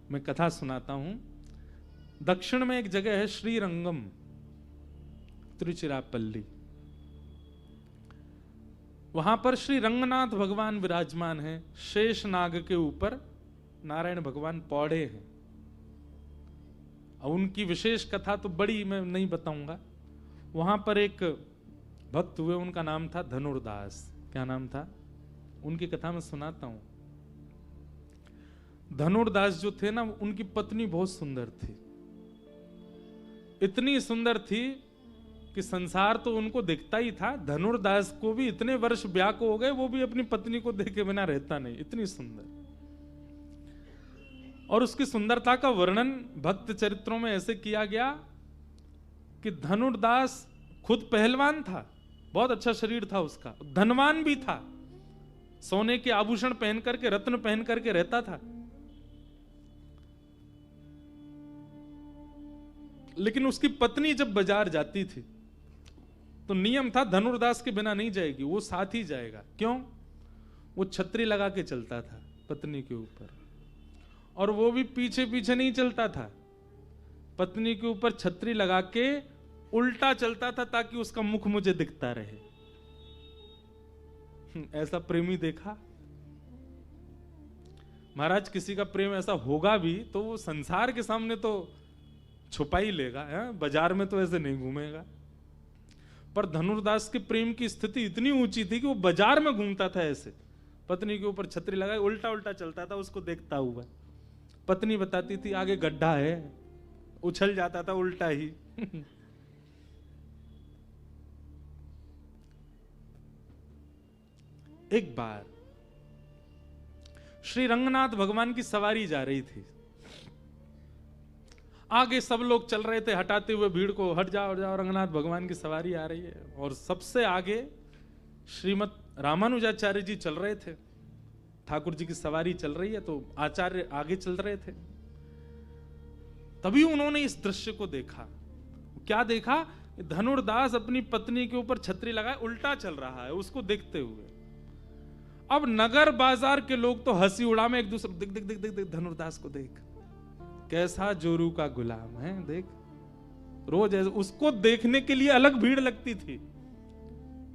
मैं कथा सुनाता हूं। दक्षिण में एक जगह है श्रीरंगम, तिरुचिरापल्ली। वहां पर श्री रंगनाथ भगवान विराजमान हैं। शेष नाग के ऊपर नारायण भगवान पौड़े हैं। और उनकी विशेष कथा तो बड़ी मैं नहीं बताऊंगा। वहां पर एक भक्त हुए, उनका नाम था धनुर्दास। क्या नाम था? उनकी कथा मैं सुनाता हूं। धनुर्दास जो थे ना, उनकी पत्नी बहुत सुंदर थी। इतनी सुंदर थी कि संसार तो उनको दिखता ही था। धनुर्दास को भी इतने वर्ष ब्याह को हो गए, वो भी अपनी पत्नी को देखे बिना रहता नहीं, इतनी सुंदर। और उसकी सुंदरता का वर्णन भक्त चरित्रों में ऐसे किया गया कि धनुर्दास खुद पहलवान था, बहुत अच्छा शरीर था उसका, धनवान भी था, सोने के आभूषण पहन करके, रत्न पहन करके रहता था। लेकिन उसकी पत्नी जब बाजार जाती थी तो नियम था धनुर्दास के बिना नहीं जाएगी, वो साथ ही जाएगा। क्यों? वो छतरी लगा के चलता था पत्नी के ऊपर, और वो भी पीछे पीछे नहीं चलता था, पत्नी के ऊपर छतरी लगा के उल्टा चलता था ताकि उसका मुख मुझे दिखता रहे। ऐसा प्रेमी देखा? महाराज, किसी का प्रेम ऐसा होगा भी तो वो संसार के सामने तो छुपा ही लेगा, बाजार में तो ऐसे नहीं घूमेगा। पर धनुर्दास के प्रेम की स्थिति इतनी ऊंची थी कि वो बाजार में घूमता था ऐसे, पत्नी के ऊपर छतरी लगाए उल्टा उल्टा चलता था उसको देखता हुआ। पत्नी बताती थी आगे गड्ढा है, उछल जाता था उल्टा ही। एक बार श्री रंगनाथ भगवान की सवारी जा रही थी। आगे सब लोग चल रहे थे हटाते हुए भीड़ को, हट जाओ हट जाओ, रंगनाथ भगवान की सवारी आ रही है। और सबसे आगे श्रीमद रामानुजाचार्य जी चल रहे थे। ठाकुर जी की सवारी चल रही है तो आचार्य आगे चल रहे थे। तभी उन्होंने इस दृश्य को देखा। क्या देखा? धनुर्दास अपनी पत्नी के ऊपर छतरी लगाए उल्टा चल रहा है, उसको देखते हुए। अब नगर बाजार के लोग तो हंसी उड़ा में एक दूसरे, दिख दिख दिख दिख दिख धनुर्दास को देख, कैसा जोरू का गुलाम है, देख। रोज उसको देखने के लिए अलग भीड़ लगती थी।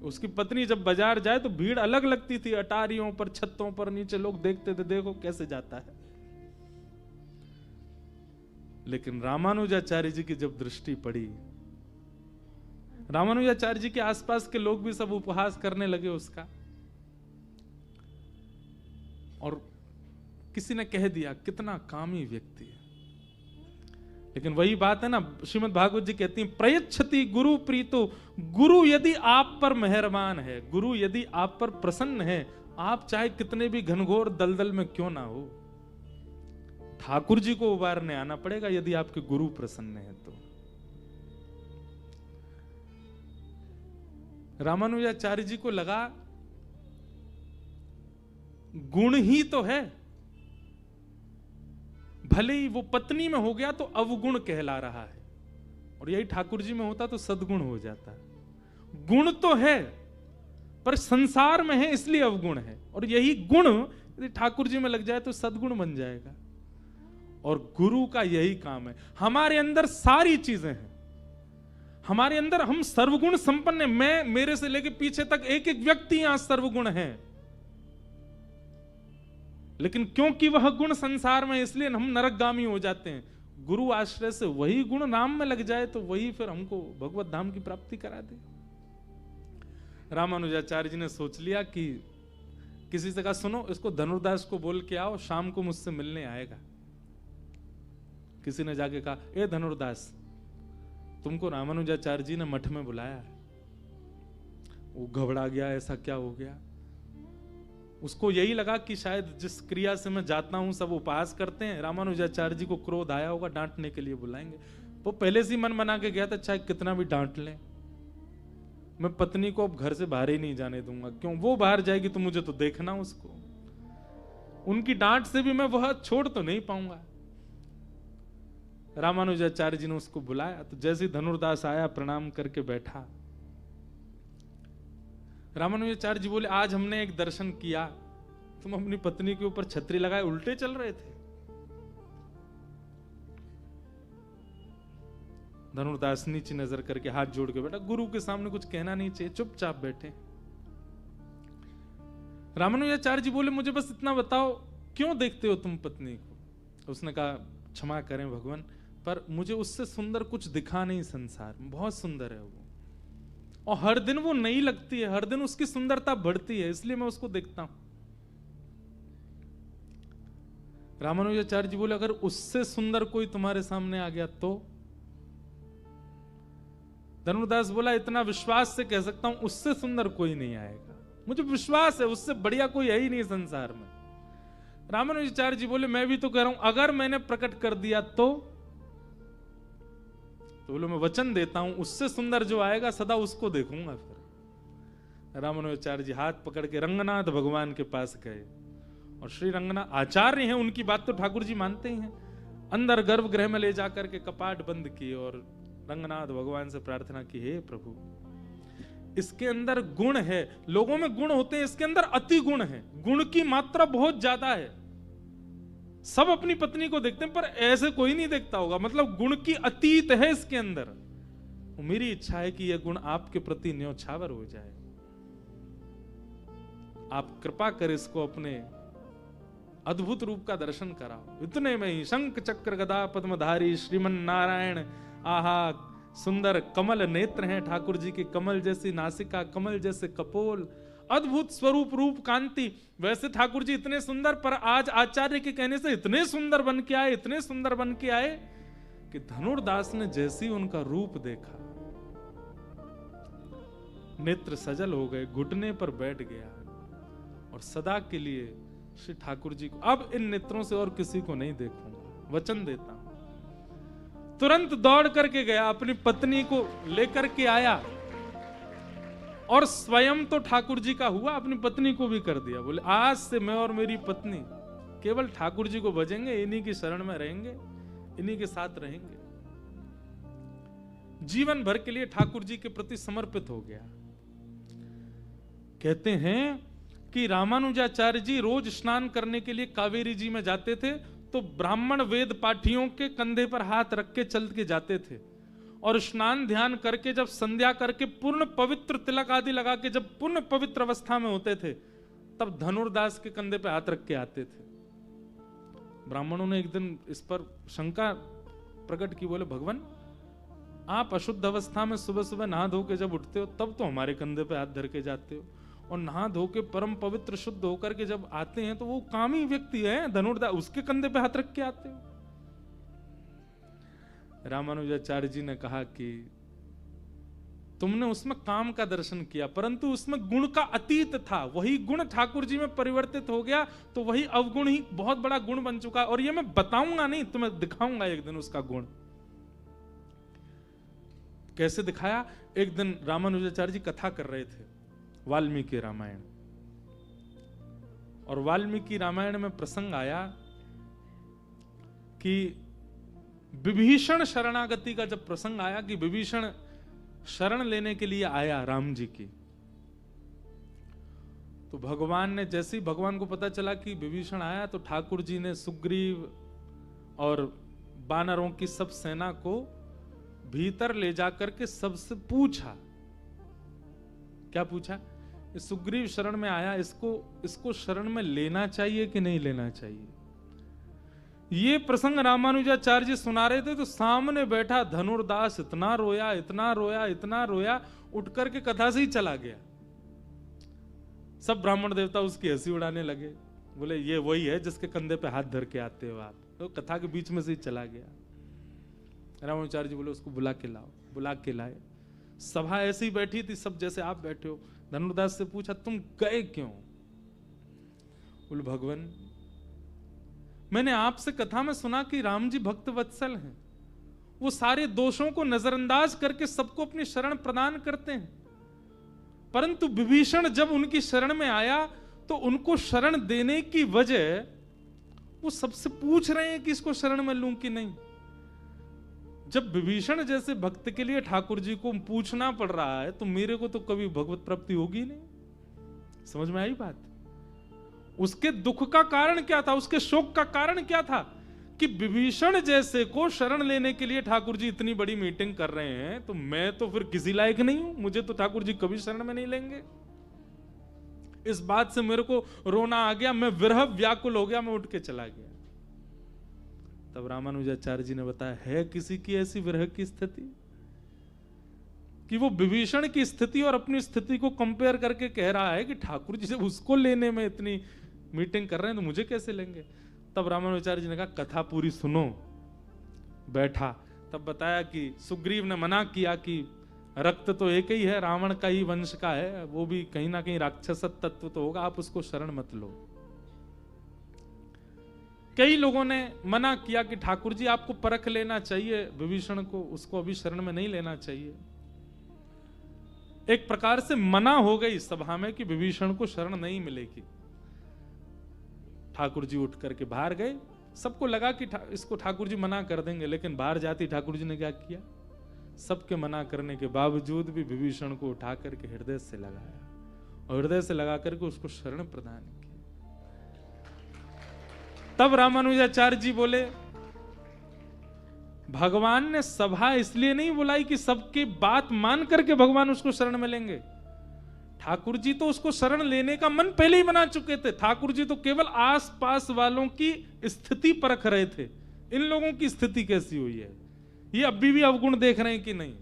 उसकी पत्नी जब बाजार जाए तो भीड़ अलग लगती थी, अटारियों पर, छतों पर, नीचे लोग देखते थे, देखो कैसे जाता है। लेकिन रामानुजाचार्य जी की जब दृष्टि पड़ी, रामानुजाचार्य जी के आसपास के लोग भी सब उपहास करने लगे उसका। और किसी ने कह दिया कितना कामी व्यक्ति है। लेकिन वही बात है ना, श्रीमद् भागवत जी कहती हैं प्रयच्छति गुरु प्रीतो, गुरु यदि आप पर मेहरबान है, गुरु यदि आप पर प्रसन्न है, आप चाहे कितने भी घनघोर दलदल में क्यों ना हो, ठाकुर जी को उबारने आना पड़ेगा यदि आपके गुरु प्रसन्न है तो। रामानुजाचार्य जी को लगा गुण ही तो है, भले ही वो पत्नी में हो गया तो अवगुण कहला रहा है, और यही ठाकुर जी में होता तो सद्गुण हो जाता। गुण तो है पर संसार में है इसलिए अवगुण है, और यही गुण यदि ठाकुर जी में लग जाए तो सद्गुण बन जाएगा। और गुरु का यही काम है। हमारे अंदर सारी चीजें हैं, हमारे अंदर हम सर्वगुण संपन्न है। मैं, मेरे से लेके पीछे तक एक एक व्यक्ति यहां सर्वगुण है, लेकिन क्योंकि वह गुण संसार में, इसलिए हम नरकगामी हो जाते हैं। गुरु आश्रय से वही गुण नाम में लग जाए तो वही फिर हमको भगवत धाम की प्राप्ति करा दे। रामानुजाचार्य जी ने सोच लिया कि किसी से कहा सुनो, इसको धनुर्दास को बोल के आओ, शाम को मुझसे मिलने आएगा। किसी ने जाके कहा ए धनुर्दास, तुमको रामानुजाचार्य जी ने मठ में बुलाया है। वो घबरा गया, ऐसा क्या हो गया? उसको यही लगा कि शायद जिस क्रिया से मैं जाता हूं सब उपहास करते हैं, रामानुजाचार्य जी को क्रोध आया होगा, डांटने के लिए बुलाएंगे। वो पहले से ही मन बना के गया था चाहे कितना भी डांट लें, मैं पत्नी को अब घर से बाहर ही नहीं जाने दूंगा। क्यों? वो बाहर जाएगी तो मुझे तो देखना उसको, उनकी डांट से भी मैं वह छोड़ तो नहीं पाऊंगा। रामानुजाचार्य जी ने उसको बुलाया तो जैसे ही धनुर्दास आया प्रणाम करके बैठा, रामानुजाचार्य जी बोले आज हमने एक दर्शन किया, तुम अपनी पत्नी के ऊपर छतरी लगाए उल्टे चल रहे थे। धनुर्दास नीची नजर करके हाथ जोड़ के बैठा। गुरु के सामने कुछ कहना नहीं चाहिए, चुपचाप बैठे। रामानुजाचार्य जी बोले, मुझे बस इतना बताओ, क्यों देखते हो तुम पत्नी को? उसने कहा, क्षमा करें भगवान, पर मुझे उससे सुंदर कुछ दिखा नहीं संसार में। बहुत सुंदर है वो, और हर दिन वो नई लगती है, हर दिन उसकी सुंदरता बढ़ती है, इसलिए मैं उसको देखता हूं। रामानुजाचार्य जी बोले, अगर उससे सुंदर कोई तुम्हारे सामने आ गया तो? धनुर्दास बोला, इतना विश्वास से कह सकता हूं, उससे सुंदर कोई नहीं आएगा, मुझे विश्वास है, उससे बढ़िया कोई है ही नहीं संसार में। रामानुजाचार्य जी बोले, मैं भी तो कह रहा हूं, अगर मैंने प्रकट कर दिया तो बोलो, मैं वचन देता हूं, उससे सुंदर जो आएगा सदा उसको देखूंगा। फिर रामानुजाचार्य जी हाथ पकड़ के रंगनाथ भगवान के पास गए, और श्री रंगनाथ आचार्य हैं, उनकी बात तो ठाकुर जी मानते ही हैं। अंदर गर्भगृह में ले जाकर के कपाट बंद किए और रंगनाथ भगवान से प्रार्थना की, हे प्रभु, इसके अंदर गुण है, लोगों में गुण होते हैं, इसके अंदर अति गुण है, गुण की मात्रा बहुत ज्यादा है। सब अपनी पत्नी को देखते हैं, पर ऐसे कोई नहीं देखता होगा, मतलब गुण की अतीत है इसके अंदर। मेरी इच्छा है कि यह गुण आपके प्रति न्योछावर हो जाए, आप कृपा कर इसको अपने अद्भुत रूप का दर्शन कराओ। इतने में ही शंख चक्र गदा पद्मधारी श्रीमन नारायण, आहा सुंदर कमल नेत्र हैं ठाकुर जी के, कमल जैसी नासिका, कमल जैसे कपोल, अद्भुत स्वरूप, रूप, कांति। वैसे ठाकुर जी इतने सुंदर, पर आज आचार्य के कहने से इतने सुंदर बन के आए, इतने सुंदर बन के आए कि धनुर्दास ने जैसी उनका रूप देखा, नेत्र सजल हो गए, घुटने पर बैठ गया, और सदा के लिए श्री ठाकुर जी को, अब इन नेत्रों से और किसी को नहीं देखूंगा, वचन देता हूं। तुरंत दौड़ करके गया, अपनी पत्नी को लेकर के आया, और स्वयं तो ठाकुर जी का हुआ, अपनी पत्नी को भी कर दिया। बोले, आज से मैं और मेरी पत्नी केवल ठाकुर जी को भजेंगे, इन्हीं की शरण में रहेंगे, इन्हीं के साथ रहेंगे। जीवन भर के लिए ठाकुर जी के प्रति समर्पित हो गया। कहते हैं कि रामानुजाचार्य जी रोज स्नान करने के लिए कावेरी जी में जाते थे, तो ब्राह्मण वेद पाठियों के कंधे पर हाथ रख के चल के जाते थे, और स्नान ध्यान करके जब संध्या करके पूर्ण पवित्र तिलक आदि लगा के जब पूर्ण पवित्र अवस्था में होते थे, तब धनुर्दास के कंधे पे हाथ रख के आते थे। ब्राह्मणों ने एक दिन इस पर शंका प्रकट की, बोले, भगवान आप अशुद्ध अवस्था में सुबह सुबह नहा धो के जब उठते हो, तब तो हमारे कंधे पे हाथ धर के जाते हो, और नहा धो के परम पवित्र शुद्ध होकर के जब आते हैं तो वो कामी व्यक्ति है धनुर्दास, उसके कंधे पे हाथ रख के आते हो। रामानुजाचार्य जी ने कहा कि तुमने उसमें काम का दर्शन किया, परंतु उसमें गुण का अतीत था, वही गुण ठाकुर जी में परिवर्तित हो गया, तो वही अवगुण ही बहुत बड़ा गुण बन चुका, और ये मैं बताऊंगा नहीं, तुम्हें दिखाऊंगा एक दिन उसका गुण। कैसे दिखाया? एक दिन रामानुजाचार्य जी कथा कर रहे थे वाल्मीकि रामायण, और वाल्मीकि रामायण में प्रसंग आया कि विभीषण शरणागति का जब प्रसंग आया, कि विभीषण शरण लेने के लिए आया राम जी की, तो भगवान ने, जैसे ही भगवान को पता चला कि विभीषण आया, तो ठाकुर जी ने सुग्रीव और वानरों की सब सेना को भीतर ले जाकर के सबसे पूछा। क्या पूछा? सुग्रीव शरण में आया, इसको शरण में लेना चाहिए कि नहीं लेना चाहिए? ये प्रसंग रामानुजाचार्य जी सुना रहे थे, तो सामने बैठा धनुर्दास इतना रोया, इतना रोया, इतना रोया, उठ करके कथा से ही चला गया। सब ब्राह्मण देवता उसकी हंसी उड़ाने लगे, बोले ये वही है जिसके कंधे पे हाथ धर के आते हो आप, तो कथा के बीच में से ही चला गया। रामानुजाचार्य जी बोले उसको बुला के लाओ, बुला के लाए। सभा ऐसी ही बैठी थी, सब जैसे आप बैठे हो। धनुर्दास से पूछा, तुम गए क्यों? बोले, भगवान मैंने आपसे कथा में सुना कि राम जी भक्त वत्सल हैं, वो सारे दोषों को नजरअंदाज करके सबको अपनी शरण प्रदान करते हैं, परंतु विभीषण जब उनकी शरण में आया तो उनको शरण देने की वजह वो सबसे पूछ रहे हैं कि इसको शरण में लूं कि नहीं। जब विभीषण जैसे भक्त के लिए ठाकुर जी को पूछना पड़ रहा है, तो मेरे को तो कभी भगवत प्राप्ति होगी नहीं। समझ में आई बात? उसके दुख का कारण क्या था, उसके शोक का कारण क्या था कि विभीषण जैसे को शरण लेने के लिए ठाकुर जी इतनी बड़ी मीटिंग कर रहे हैं, तो मैं तो फिर किसी लायक नहीं हूं, मुझे तो ठाकुर जी कभी शरण में नहीं लेंगे। इस बात से मेरे को रोना आ गया, मैं विरह व्याकुल हो गया, मैं उठ के चला गया। तब रामानुजाचार्य जी ने बताया, है किसी की ऐसी विरह की स्थिति कि वो विभीषण की स्थिति और अपनी स्थिति को कंपेयर करके कह रहा है कि ठाकुर जी जब उसको लेने में इतनी मीटिंग कर रहे हैं तो मुझे कैसे लेंगे। तब रामानुजाचार्य जी ने कहा कथा पूरी सुनो। बैठा, तब बताया कि सुग्रीव ने मना किया कि रक्त तो एक ही है, रावण का ही वंश का है, वो भी कहीं ना कहीं राक्षस तत्व तो होगा, आप उसको शरण मत लो। कई लोगों ने मना किया कि ठाकुर जी आपको परख लेना चाहिए विभीषण को, उसको अभी शरण में नहीं लेना चाहिए। एक प्रकार से मना हो गई सभा में कि विभीषण को शरण नहीं मिलेगी। ठाकुर जी उठ करके बाहर गए, सबको लगा कि इसको ठाकुर जी मना कर देंगे, लेकिन बाहर जाती ठाकुर जी ने क्या किया, सबके मना करने के बावजूद भी विभीषण को उठा करके हृदय से लगाया और हृदय से लगा करके उसको शरण प्रदान की। तब रामानुजाचार्य जी बोले, भगवान ने सभा इसलिए नहीं बुलाई कि सबकी बात मान करके भगवान उसको शरण में लेंगे। ठाकुर जी तो उसको शरण लेने का मन पहले ही बना चुके थे। ठाकुर जी तो केवल आसपास वालों की स्थिति परख रहे थे, इन लोगों की स्थिति कैसी हुई है, ये अभी भी अवगुण देख रहे हैं कि नहीं।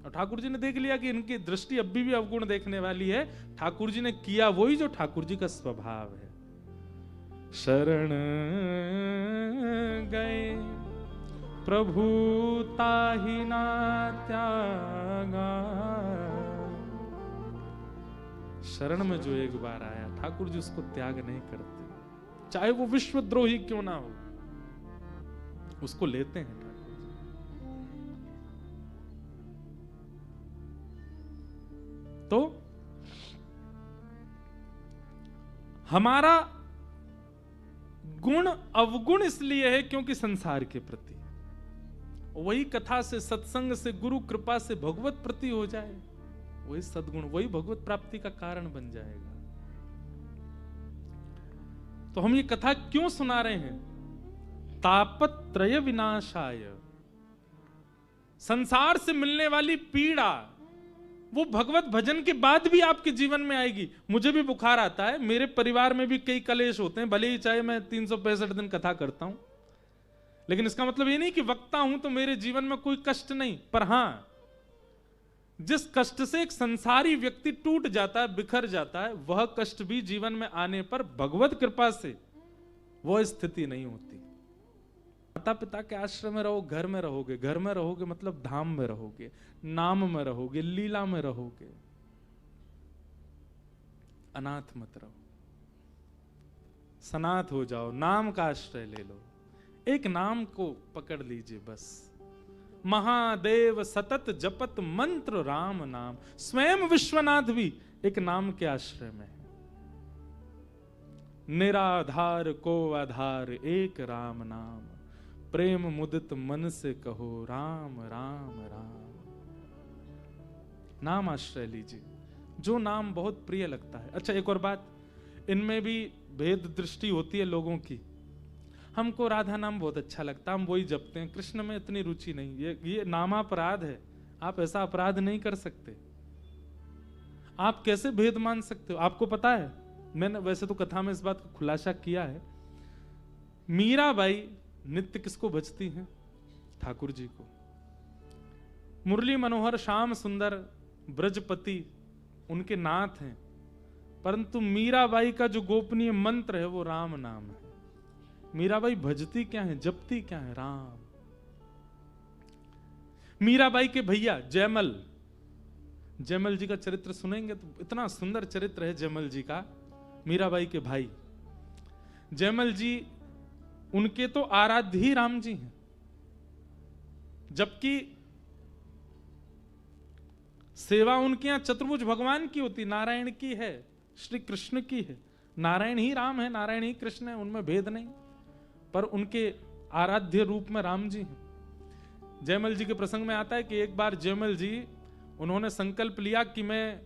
और ठाकुर जी ने देख लिया कि इनकी दृष्टि अभी भी अवगुण देखने वाली है। ठाकुर जी ने किया वही जो ठाकुर जी का स्वभाव है। शरण गए प्रभु ताहि ना त्यागा। शरण में जो एक बार आया ठाकुर जी उसको त्याग नहीं करते, चाहे वो विश्वद्रोही क्यों ना हो, उसको लेते हैं ठाकुर जी। तो हमारा गुण अवगुण इसलिए है क्योंकि संसार के प्रति, वही कथा से, सत्संग से, गुरु कृपा से भगवत प्रति हो जाए, वही सद्गुण, वही भगवत प्राप्ति का कारण बन जाएगा। तो हम ये कथा क्यों सुना रहे हैं? तापत्रय विनाशाय, संसार से मिलने वाली पीड़ा वो भगवत भजन के बाद भी आपके जीवन में आएगी। मुझे भी बुखार आता है, मेरे परिवार में भी कई कलेश होते हैं, भले ही चाहे मैं 365 दिन कथा करता हूं, लेकिन इसका मतलब ये नहीं कि वक्ता हूं तो मेरे जीवन में कोई कष्ट नहीं। पर हां, जिस कष्ट से एक संसारी व्यक्ति टूट जाता है, बिखर जाता है, वह कष्ट भी जीवन में आने पर भगवत कृपा से वह स्थिति नहीं होती। माता पिता के आश्रम में रहो, घर में रहोगे, घर में रहोगे मतलब धाम में रहोगे, नाम में रहोगे, लीला में रहोगे, अनाथ मत रहो, सनाथ हो जाओ, नाम का आश्रय ले लो, एक नाम को पकड़ लीजिए बस। महादेव सतत जपत मंत्र राम नाम। स्वयं विश्वनाथ भी एक नाम के आश्रय में है। निराधार को आधार एक राम नाम, प्रेम मुदित मन से कहो राम राम राम। नाम आश्रय लीजिए, जो नाम बहुत प्रिय लगता है। अच्छा, एक और बात, इनमें भी भेद दृष्टि होती है लोगों की। हमको राधा नाम बहुत अच्छा लगता है, हम वही जपते हैं, कृष्ण में इतनी रुचि नहीं। ये नामापराध है, आप ऐसा अपराध नहीं कर सकते। आप कैसे भेद मान सकते हो? आपको पता है, मैंने वैसे तो कथा में इस बात का खुलासा किया है, मीराबाई नित्य किसको भजती हैं? ठाकुर जी को। मुरली मनोहर श्याम सुंदर ब्रजपति उनके नाथ हैं, परंतु मीराबाई का जो गोपनीय मंत्र है वो राम नाम है। मीराबाई भजती क्या है, जपती क्या है? राम। मीराबाई के भैया जयमल, जयमल जी का चरित्र सुनेंगे तो इतना सुंदर चरित्र है जयमल जी का। मीराबाई के भाई जयमल जी, उनके तो आराध्य ही राम जी हैं, जबकि सेवा उनके यहां चतुर्भुज भगवान की होती, नारायण की है, श्री कृष्ण की है। नारायण ही राम है, नारायण ही कृष्ण है, उनमें भेद नहीं, पर उनके आराध्य रूप में राम जी हैं। जयमल जी के प्रसंग में आता है कि एक बार जयमल जी उन्होंने संकल्प लिया कि मैं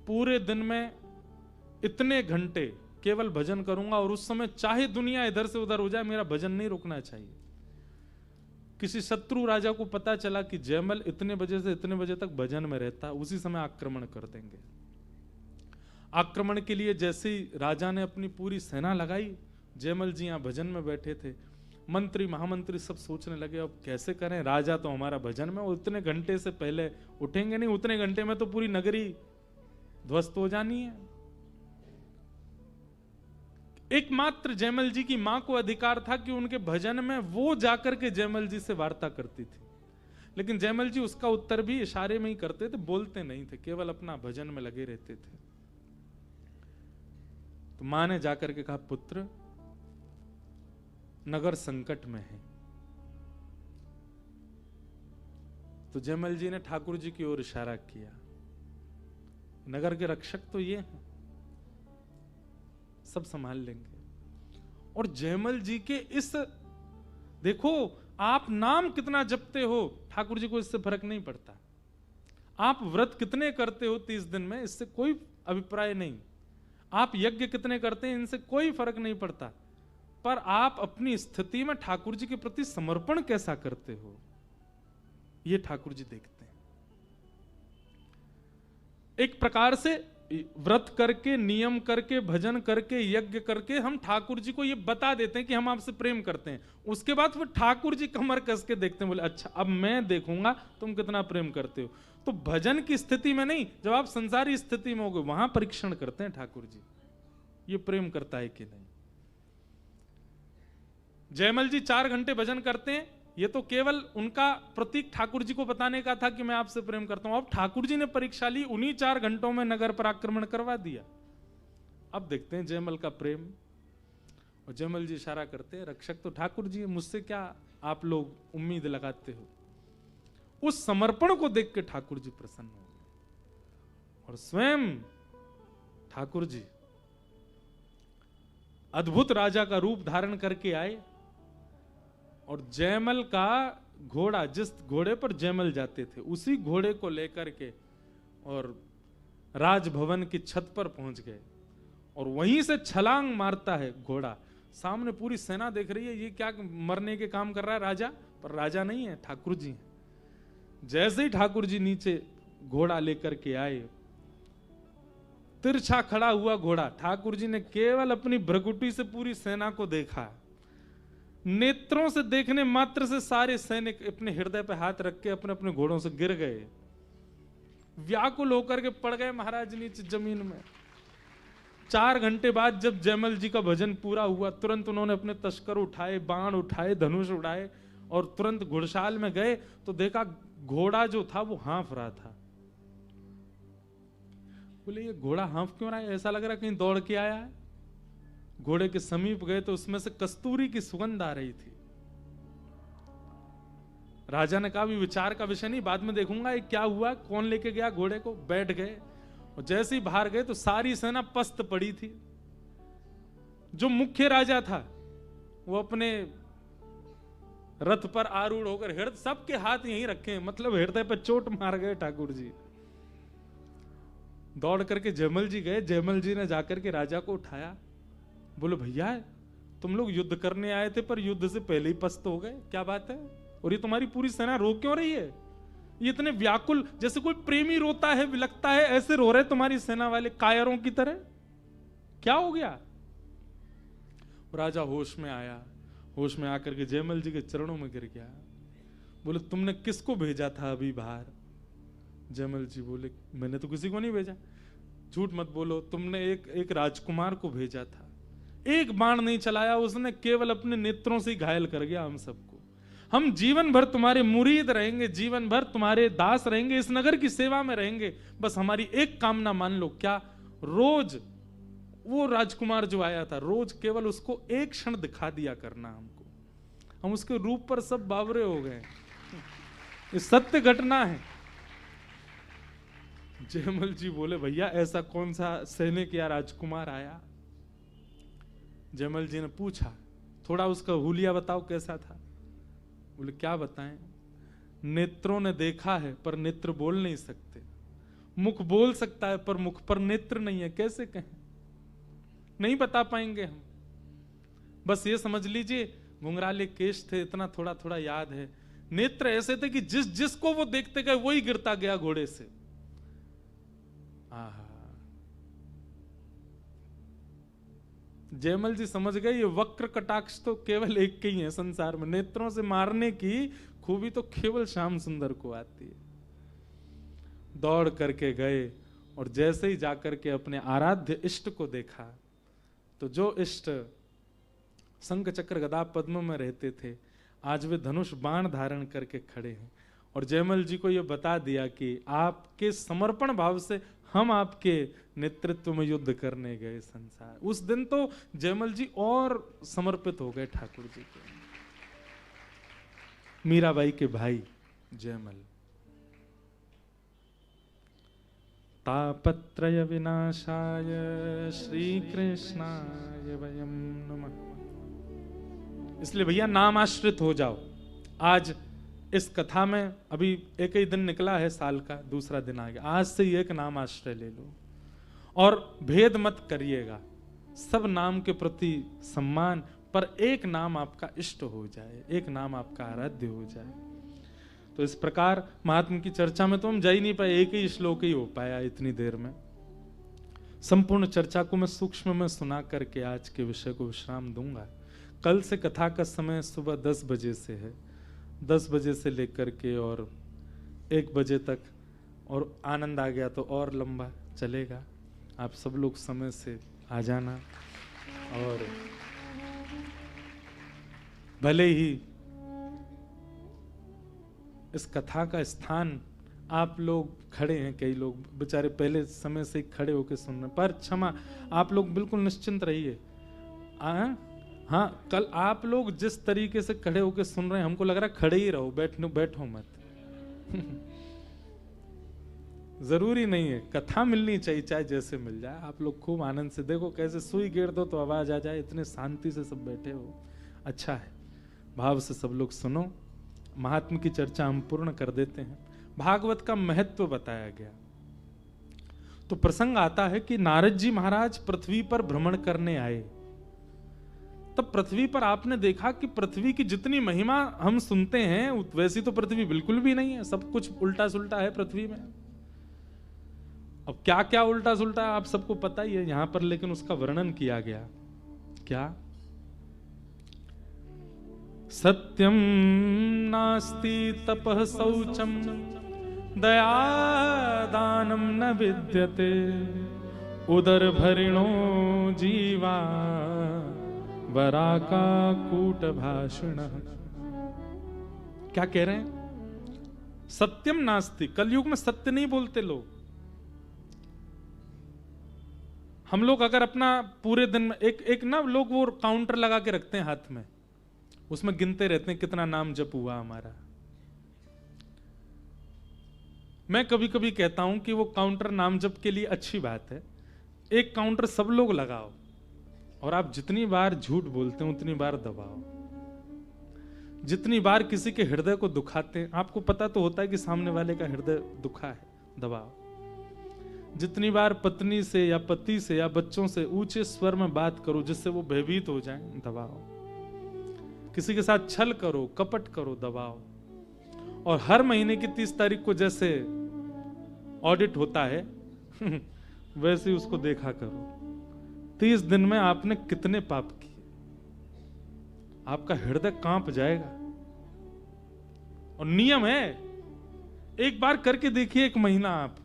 पूरे दिन में इतने घंटे केवल भजन करूंगा और उस समय चाहे दुनिया इधर से उधर हो जाए मेरा भजन नहीं रुकना चाहिए। किसी शत्रु राजा को पता चला कि जयमल इतने बजे से इतने बजे तक भजन में रहता, उसी समय आक्रमण कर देंगे। आक्रमण के लिए जैसे ही राजा ने अपनी पूरी सेना लगाई, जयमल जी यहां भजन में बैठे थे, मंत्री महामंत्री सब सोचने लगे अब कैसे करें, राजा तो हमारा भजन में, उतने घंटे से पहले उठेंगे नहीं, उतने घंटे में तो पूरी नगरी ध्वस्त हो जानी है। एकमात्र जयमल जी की मां को अधिकार था कि उनके भजन में वो जाकर के जयमल जी से वार्ता करती थी, लेकिन जयमल जी उसका उत्तर भी इशारे में ही करते थे, बोलते नहीं थे, केवल अपना भजन में लगे रहते थे। तो मां ने जाकर के कहा पुत्र नगर संकट में है। तो जयमल जी ने ठाकुर जी की ओर इशारा किया, नगर के रक्षक तो ये हैं, सब संभाल लेंगे। और जयमल जी के इस, देखो आप नाम कितना जपते हो, ठाकुर जी को इससे फर्क नहीं पड़ता। आप व्रत कितने करते हो 30 दिन में, इससे कोई अभिप्राय नहीं। आप यज्ञ कितने करते हैं, इनसे कोई फर्क नहीं पड़ता। पर आप अपनी स्थिति में ठाकुर जी के प्रति समर्पण कैसा करते हो, ये ठाकुर जी देखते हैं। एक प्रकार से व्रत करके, नियम करके, भजन करके, यज्ञ करके हम ठाकुर जी को ये बता देते हैं कि हम आपसे प्रेम करते हैं। उसके बाद फिर ठाकुर जी कमर कस के देखते हैं, बोले अच्छा अब मैं देखूंगा तुम कितना प्रेम करते हो। तो भजन की स्थिति में नहीं, जब आप संसारी स्थिति में होगे वहां परीक्षण करते हैं ठाकुर जी, ये प्रेम करता है कि नहीं। जयमल जी 4 घंटे भजन करते हैं, ये तो केवल उनका प्रतीक ठाकुर जी को बताने का था कि मैं आपसे प्रेम करता हूं। अब ठाकुर जी ने परीक्षा ली, उन्हीं 4 घंटों में नगर पर आक्रमण करवा दिया। अब देखते हैं जयमल का प्रेम। और जयमल जी इशारा करते हैं, रक्षक तो ठाकुर जी, मुझसे क्या आप लोग उम्मीद लगाते हो। उस समर्पण को देख के ठाकुर जी प्रसन्न हो गए और स्वयं ठाकुर जी अद्भुत राजा का रूप धारण करके आए और जयमल का घोड़ा, जिस घोड़े पर जयमल जाते थे उसी घोड़े को लेकर के और राजभवन की छत पर पहुंच गए। और वहीं से छलांग मारता है घोड़ा, सामने पूरी सेना देख रही है, ये क्या मरने के काम कर रहा है राजा, पर राजा नहीं है, ठाकुर जी हैं। जैसे ही ठाकुर जी नीचे घोड़ा लेकर के आए, तिरछा खड़ा हुआ घोड़ा, ठाकुर जी ने केवल अपनी भ्रकुटी से पूरी सेना को देखा। नेत्रों से देखने मात्र से सारे सैनिक अपने हृदय पर हाथ रख के अपने अपने घोड़ों से गिर गए, व्याकुल होकर के पड़ गए महाराज नीचे जमीन में। 4 घंटे बाद जब जयमल जी का भजन पूरा हुआ, तुरंत उन्होंने अपने तस्कर उठाए, बाण उठाए, धनुष उड़ाए और तुरंत घुड़शाल में गए तो देखा घोड़ा जो था वो हाँफ रहा था। बोले ये घोड़ा हाँफ क्यों रहा है, ऐसा लग रहा कहीं दौड़ के आया है। घोड़े के समीप गए तो उसमें से कस्तूरी की सुगंध आ रही थी। राजा ने कहा भी विचार का विषय नहीं, बाद में देखूंगा ये क्या हुआ, कौन लेके गया घोड़े को। बैठ गए और जैसे ही बाहर गए तो सारी सेना पस्त पड़ी थी। जो मुख्य राजा था वो अपने रथ पर आरूढ़ होकर, हृदय सबके हाथ यहीं रखे, मतलब हृदय पर चोट मार गए ठाकुर जी। दौड़ करके जयमल जी गए, जयमल जी ने जाकर के राजा को उठाया, बोले भैया तुम लोग युद्ध करने आए थे पर युद्ध से पहले ही पस्त हो गए, क्या बात है, और ये तुम्हारी पूरी सेना रो क्यों रही है, ये इतने व्याकुल, जैसे कोई प्रेमी रोता है विलखता है ऐसे रो रहे तुम्हारी सेना वाले कायरों की तरह, क्या हो गया। राजा होश में आया, होश में आकर के जयमल जी के चरणों में गिर गया, बोले तुमने किसको भेजा था अभी बाहर। जयमल जी बोले मैंने तो किसी को नहीं भेजा। झूठ मत बोलो, तुमने एक राजकुमार को भेजा था, एक बाण नहीं चलाया उसने, केवल अपने नेत्रों से ही घायल कर गया हम सबको। हम जीवन भर तुम्हारे मुरीद रहेंगे, जीवन भर तुम्हारे दास रहेंगे, इस नगर की सेवा में रहेंगे, बस हमारी एक कामना मान लो। क्या, रोज वो राजकुमार जो आया था रोज केवल उसको एक क्षण दिखा दिया करना हमको, हम उसके रूप पर सब बावरे हो गए, ये सत्य घटना है। जयमल जी बोले भैया ऐसा कौन सा सैनिक या राजकुमार आया। जयमल जी ने पूछा, थोड़ा उसका हुलिया बताओ कैसा था। बोले क्या बताएं, नेत्रों ने देखा है पर नेत्र बोल नहीं सकते, मुख बोल सकता है पर मुख पर नेत्र नहीं है, कैसे कहें। नहीं बता पाएंगे हम। बस ये समझ लीजिए घुंघराले केश थे, इतना थोड़ा थोड़ा याद है। नेत्र ऐसे थे कि जिसको वो देखते गए वही गिरता गया घोड़े से। आहा, जयमल जी समझ गए ये वक्र कटाक्ष तो केवल एक के ही है संसार में, नेत्रों से मारने की खूबी तो केवल श्याम सुंदर को आती है। दौड़ करके गए और जैसे ही जाकर के अपने आराध्य इष्ट को देखा तो जो इष्ट शंख चक्र गदा पद्म में रहते थे आज वे धनुष बाण धारण करके खड़े हैं। और जयमल जी को यह बता दिया कि आपके समर्पण भाव से हम आपके नेतृत्व में युद्ध करने गए संसार। उस दिन तो जयमल जी और समर्पित हो गए ठाकुर जी के। मीराबाई के भाई जयमल। तापत्रय विनाशाय श्री कृष्णाय वयं नमः। इसलिए भैया नाम आश्रित हो जाओ। आज इस कथा में अभी एक ही दिन निकला है साल का, दूसरा दिन आ गया। आज से एक नाम आश्रय ले लो और भेद मत करिएगा। सब नाम के प्रति सम्मान, पर एक नाम आपका इष्ट हो जाए, एक नाम आपका आराध्य हो जाए। तो इस प्रकार महात्मा की चर्चा में तो हम जा ही नहीं पाए, एक ही श्लोक ही हो पाया इतनी देर में। संपूर्ण चर्चा को मैं सूक्ष्म में सुना करके आज के विषय को विश्राम दूंगा। कल से कथा का समय सुबह 10 बजे से है, 10 बजे से लेकर के और 1 बजे तक, और आनंद आ गया तो और लंबा चलेगा। आप सब लोग समय से आ जाना। और भले ही इस कथा का स्थान आप लोग खड़े हैं, कई लोग बेचारे पहले समय से खड़े होकर सुन रहे, पर क्षमा, आप लोग बिल्कुल निश्चिंत रहिए। हाँ, कल आप लोग जिस तरीके से खड़े होकर सुन रहे हैं, हमको लग रहा है खड़े ही रहो, बैठो मत। जरूरी नहीं है, कथा मिलनी चाहिए चाहे जैसे मिल जाए। आप लोग खूब आनंद से देखो, कैसे सुई गिर दो तो आवाज आ जाए, इतने शांति से सब बैठे हो, अच्छा है। भाव से सब लोग सुनो। महात्मा की चर्चा हम पूर्ण कर देते हैं। भागवत का महत्व बताया गया तो प्रसंग आता है कि नारद जी महाराज पृथ्वी पर भ्रमण करने आए। तब पृथ्वी पर आपने देखा कि पृथ्वी की जितनी महिमा हम सुनते हैं वैसी तो पृथ्वी बिल्कुल भी नहीं है, सब कुछ उल्टा सुल्टा है पृथ्वी में। अब क्या क्या उल्टा सुल्टा आप सबको पता ही है यहां पर, लेकिन उसका वर्णन किया गया। क्या? सत्यम नास्ति तपः शौचम दया दानम न विद्यते उदर भरिणो जीवा वराका कूट भाषण। क्या कह रहे हैं? सत्यम नास्ति। कलयुग में सत्य नहीं बोलते लोग। हम लोग अगर अपना पूरे दिन में एक ना लोग वो काउंटर लगा के रखते हैं हाथ में, उसमें गिनते रहते हैं कितना नाम जप हुआ हमारा। मैं कभी कभी कहता हूं कि वो काउंटर नाम जप के लिए अच्छी बात है। एक काउंटर सब लोग लगाओ और आप जितनी बार झूठ बोलते हैं उतनी बार दबाओ। जितनी बार किसी के हृदय को दुखाते हैं, आपको पता तो होता है कि सामने वाले का हृदय दुखा है, दबाओ। जितनी बार पत्नी से या पति से या बच्चों से ऊंचे स्वर में बात करो जिससे वो भयभीत हो जाएं, दबाओ। किसी के साथ छल करो, कपट करो, दबाओ। और हर महीने की 30 तारीख को जैसे ऑडिट होता है वैसे ही उसको देखा करो 30 दिन में आपने कितने पाप किए। आपका हृदय कांप जाएगा। और नियम है, एक बार करके देखिए, 1 महीना आप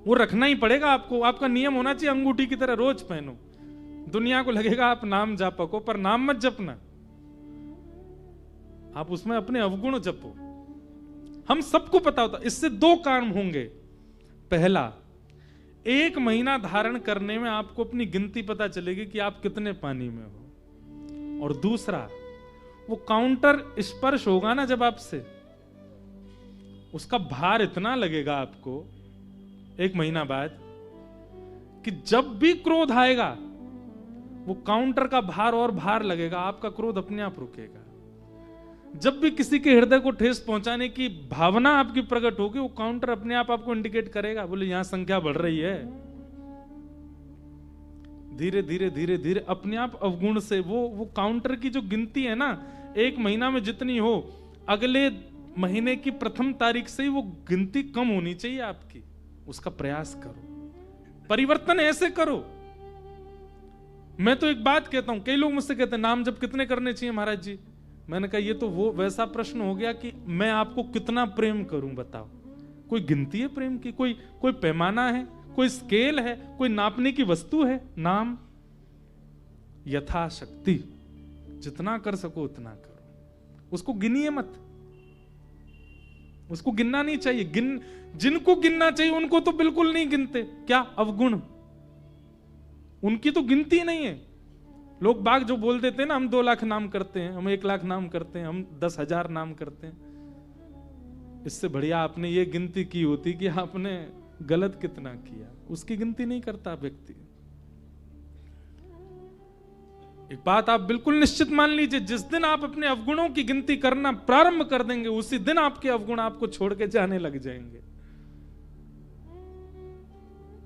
वो रखना ही पड़ेगा आपको। आपका नियम होना चाहिए अंगूठी की तरह, रोज पहनो। दुनिया को लगेगा आप नाम जापक हो, पर नाम मत जपना, आप उसमें अपने अवगुण जपो। हम सबको पता होता। इससे 2 काम होंगे। पहला, 1 महीना धारण करने में आपको अपनी गिनती पता चलेगी कि आप कितने पानी में हो। और दूसरा, वो काउंटर स्पर्श होगा ना जब आपसे, उसका भार इतना लगेगा आपको 1 महीना बाद कि जब भी क्रोध आएगा वो काउंटर का भार और भार लगेगा, आपका क्रोध अपने आप रुकेगा। जब भी किसी के हृदय को ठेस पहुंचाने की भावना आपकी प्रकट होगी, वो काउंटर अपने आप आपको इंडिकेट करेगा, बोले यहां संख्या बढ़ रही है। धीरे धीरे धीरे धीरे अपने आप अवगुण से वो काउंटर की जो गिनती है ना, 1 महीना में जितनी हो, अगले महीने की प्रथम तारीख से ही वो गिनती कम होनी चाहिए आपकी। उसका प्रयास करो, परिवर्तन ऐसे करो। मैं तो एक बात कहता हूं, कई लोग मुझसे कहते हैं नाम जप कितने करने चाहिए महाराज जी। मैंने कहा ये तो वो वैसा प्रश्न हो गया कि मैं आपको कितना प्रेम करूं बताओ। कोई गिनती है प्रेम की? कोई पैमाना है? कोई स्केल है? कोई नापने की वस्तु है? नाम यथाशक्ति जितना कर सको उतना करो, उसको गिनिए मत। उसको गिनना नहीं चाहिए। जिनको गिनना चाहिए उनको तो बिल्कुल नहीं गिनते। क्या अवगुण, उनकी तो गिनती नहीं है। लोग बाग जो बोल देते हैं ना, हम 2 लाख नाम करते हैं, हम 1 लाख नाम करते हैं, हम 10,000 नाम करते हैं। इससे बढ़िया आपने ये गिनती की होती कि आपने गलत कितना किया। उसकी गिनती नहीं करता व्यक्ति। एक बात आप बिल्कुल निश्चित मान लीजिए, जिस दिन आप अपने अवगुणों की गिनती करना प्रारंभ कर देंगे, उसी दिन आपके अवगुण आपको छोड़ के जाने लग जाएंगे।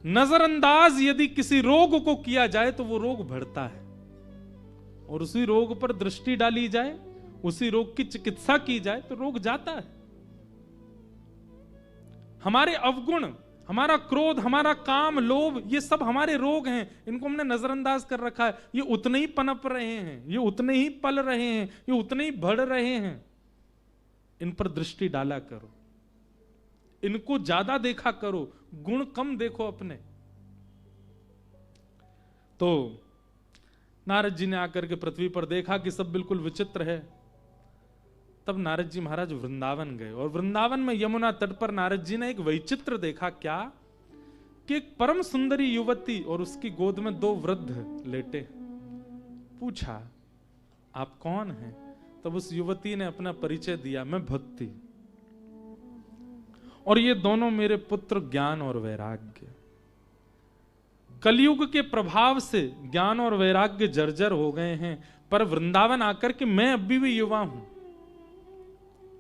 नजरअंदाज यदि किसी रोग को किया जाए तो वो रोग बढ़ता है, और उसी रोग पर दृष्टि डाली जाए, उसी रोग की चिकित्सा की जाए तो रोग जाता है। हमारे अवगुण, हमारा क्रोध, हमारा काम, लोभ, ये सब हमारे रोग हैं। इनको हमने नजरअंदाज कर रखा है। ये उतने ही पनप रहे हैं, ये उतने ही पल रहे हैं, ये उतने ही बढ़ रहे हैं। इन पर दृष्टि डाला करो, इनको ज्यादा देखा करो, गुण कम देखो अपने। तो नारद जी ने आकर के पृथ्वी पर देखा कि सब बिल्कुल विचित्र है। तब नारद जी महाराज वृंदावन गए, और वृंदावन में यमुना तट पर नारद जी ने एक वैचित्र देखा। क्या कि एक परम सुंदरी युवती और उसकी गोद में 2 वृद्ध लेटे। पूछा आप कौन हैं? तब उस युवती ने अपना परिचय दिया, मैं भक्ति, और ये दोनों मेरे पुत्र ज्ञान और वैराग्य। कलयुग के प्रभाव से ज्ञान और वैराग्य जर्जर हो गए हैं, पर वृंदावन आकर के मैं अभी भी युवा हूं।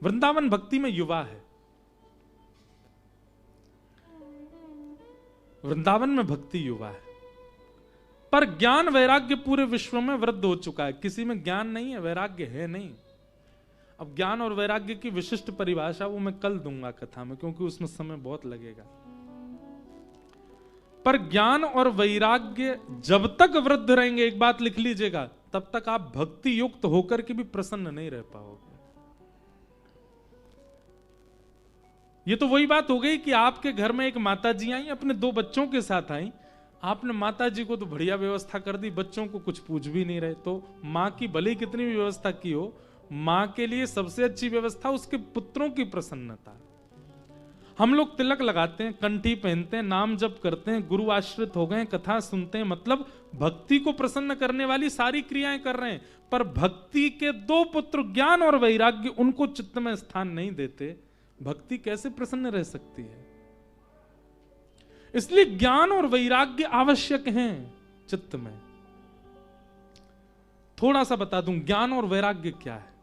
वृंदावन भक्ति में युवा है, वृंदावन में भक्ति युवा है, पर ज्ञान वैराग्य पूरे विश्व में वृद्ध हो चुका है। किसी में ज्ञान नहीं है, वैराग्य है नहीं। अब ज्ञान और वैराग्य की विशिष्ट परिभाषा वो मैं कल दूंगा कथा में, क्योंकि उसमें समय बहुत लगेगा। पर ज्ञान और वैराग्य जब तक वृद्ध रहेंगे, एक बात लिख लीजिएगा, तब तक आप भक्ति युक्त होकर के भी प्रसन्न नहीं रह पाओगे। ये तो वही बात हो गई कि आपके घर में एक माता जी आई, अपने 2 बच्चों के साथ आई। आपने माता जी को तो बढ़िया व्यवस्था कर दी, बच्चों को कुछ पूछ भी नहीं रहे। तो मां की भले कितनी भी व्यवस्था की हो, मां के लिए सबसे अच्छी व्यवस्था उसके पुत्रों की प्रसन्नता। हम लोग तिलक लगाते हैं, कंठी पहनते हैं, नाम जप करते हैं, गुरु आश्रित हो गए, कथा सुनते हैं, मतलब भक्ति को प्रसन्न करने वाली सारी क्रियाएं कर रहे हैं। पर भक्ति के 2 पुत्र ज्ञान और वैराग्य, उनको चित्त में स्थान नहीं देते, भक्ति कैसे प्रसन्न रह सकती है? इसलिए ज्ञान और वैराग्य आवश्यक हैं चित्त में। थोड़ा सा बता दूं, ज्ञान और वैराग्य क्या है।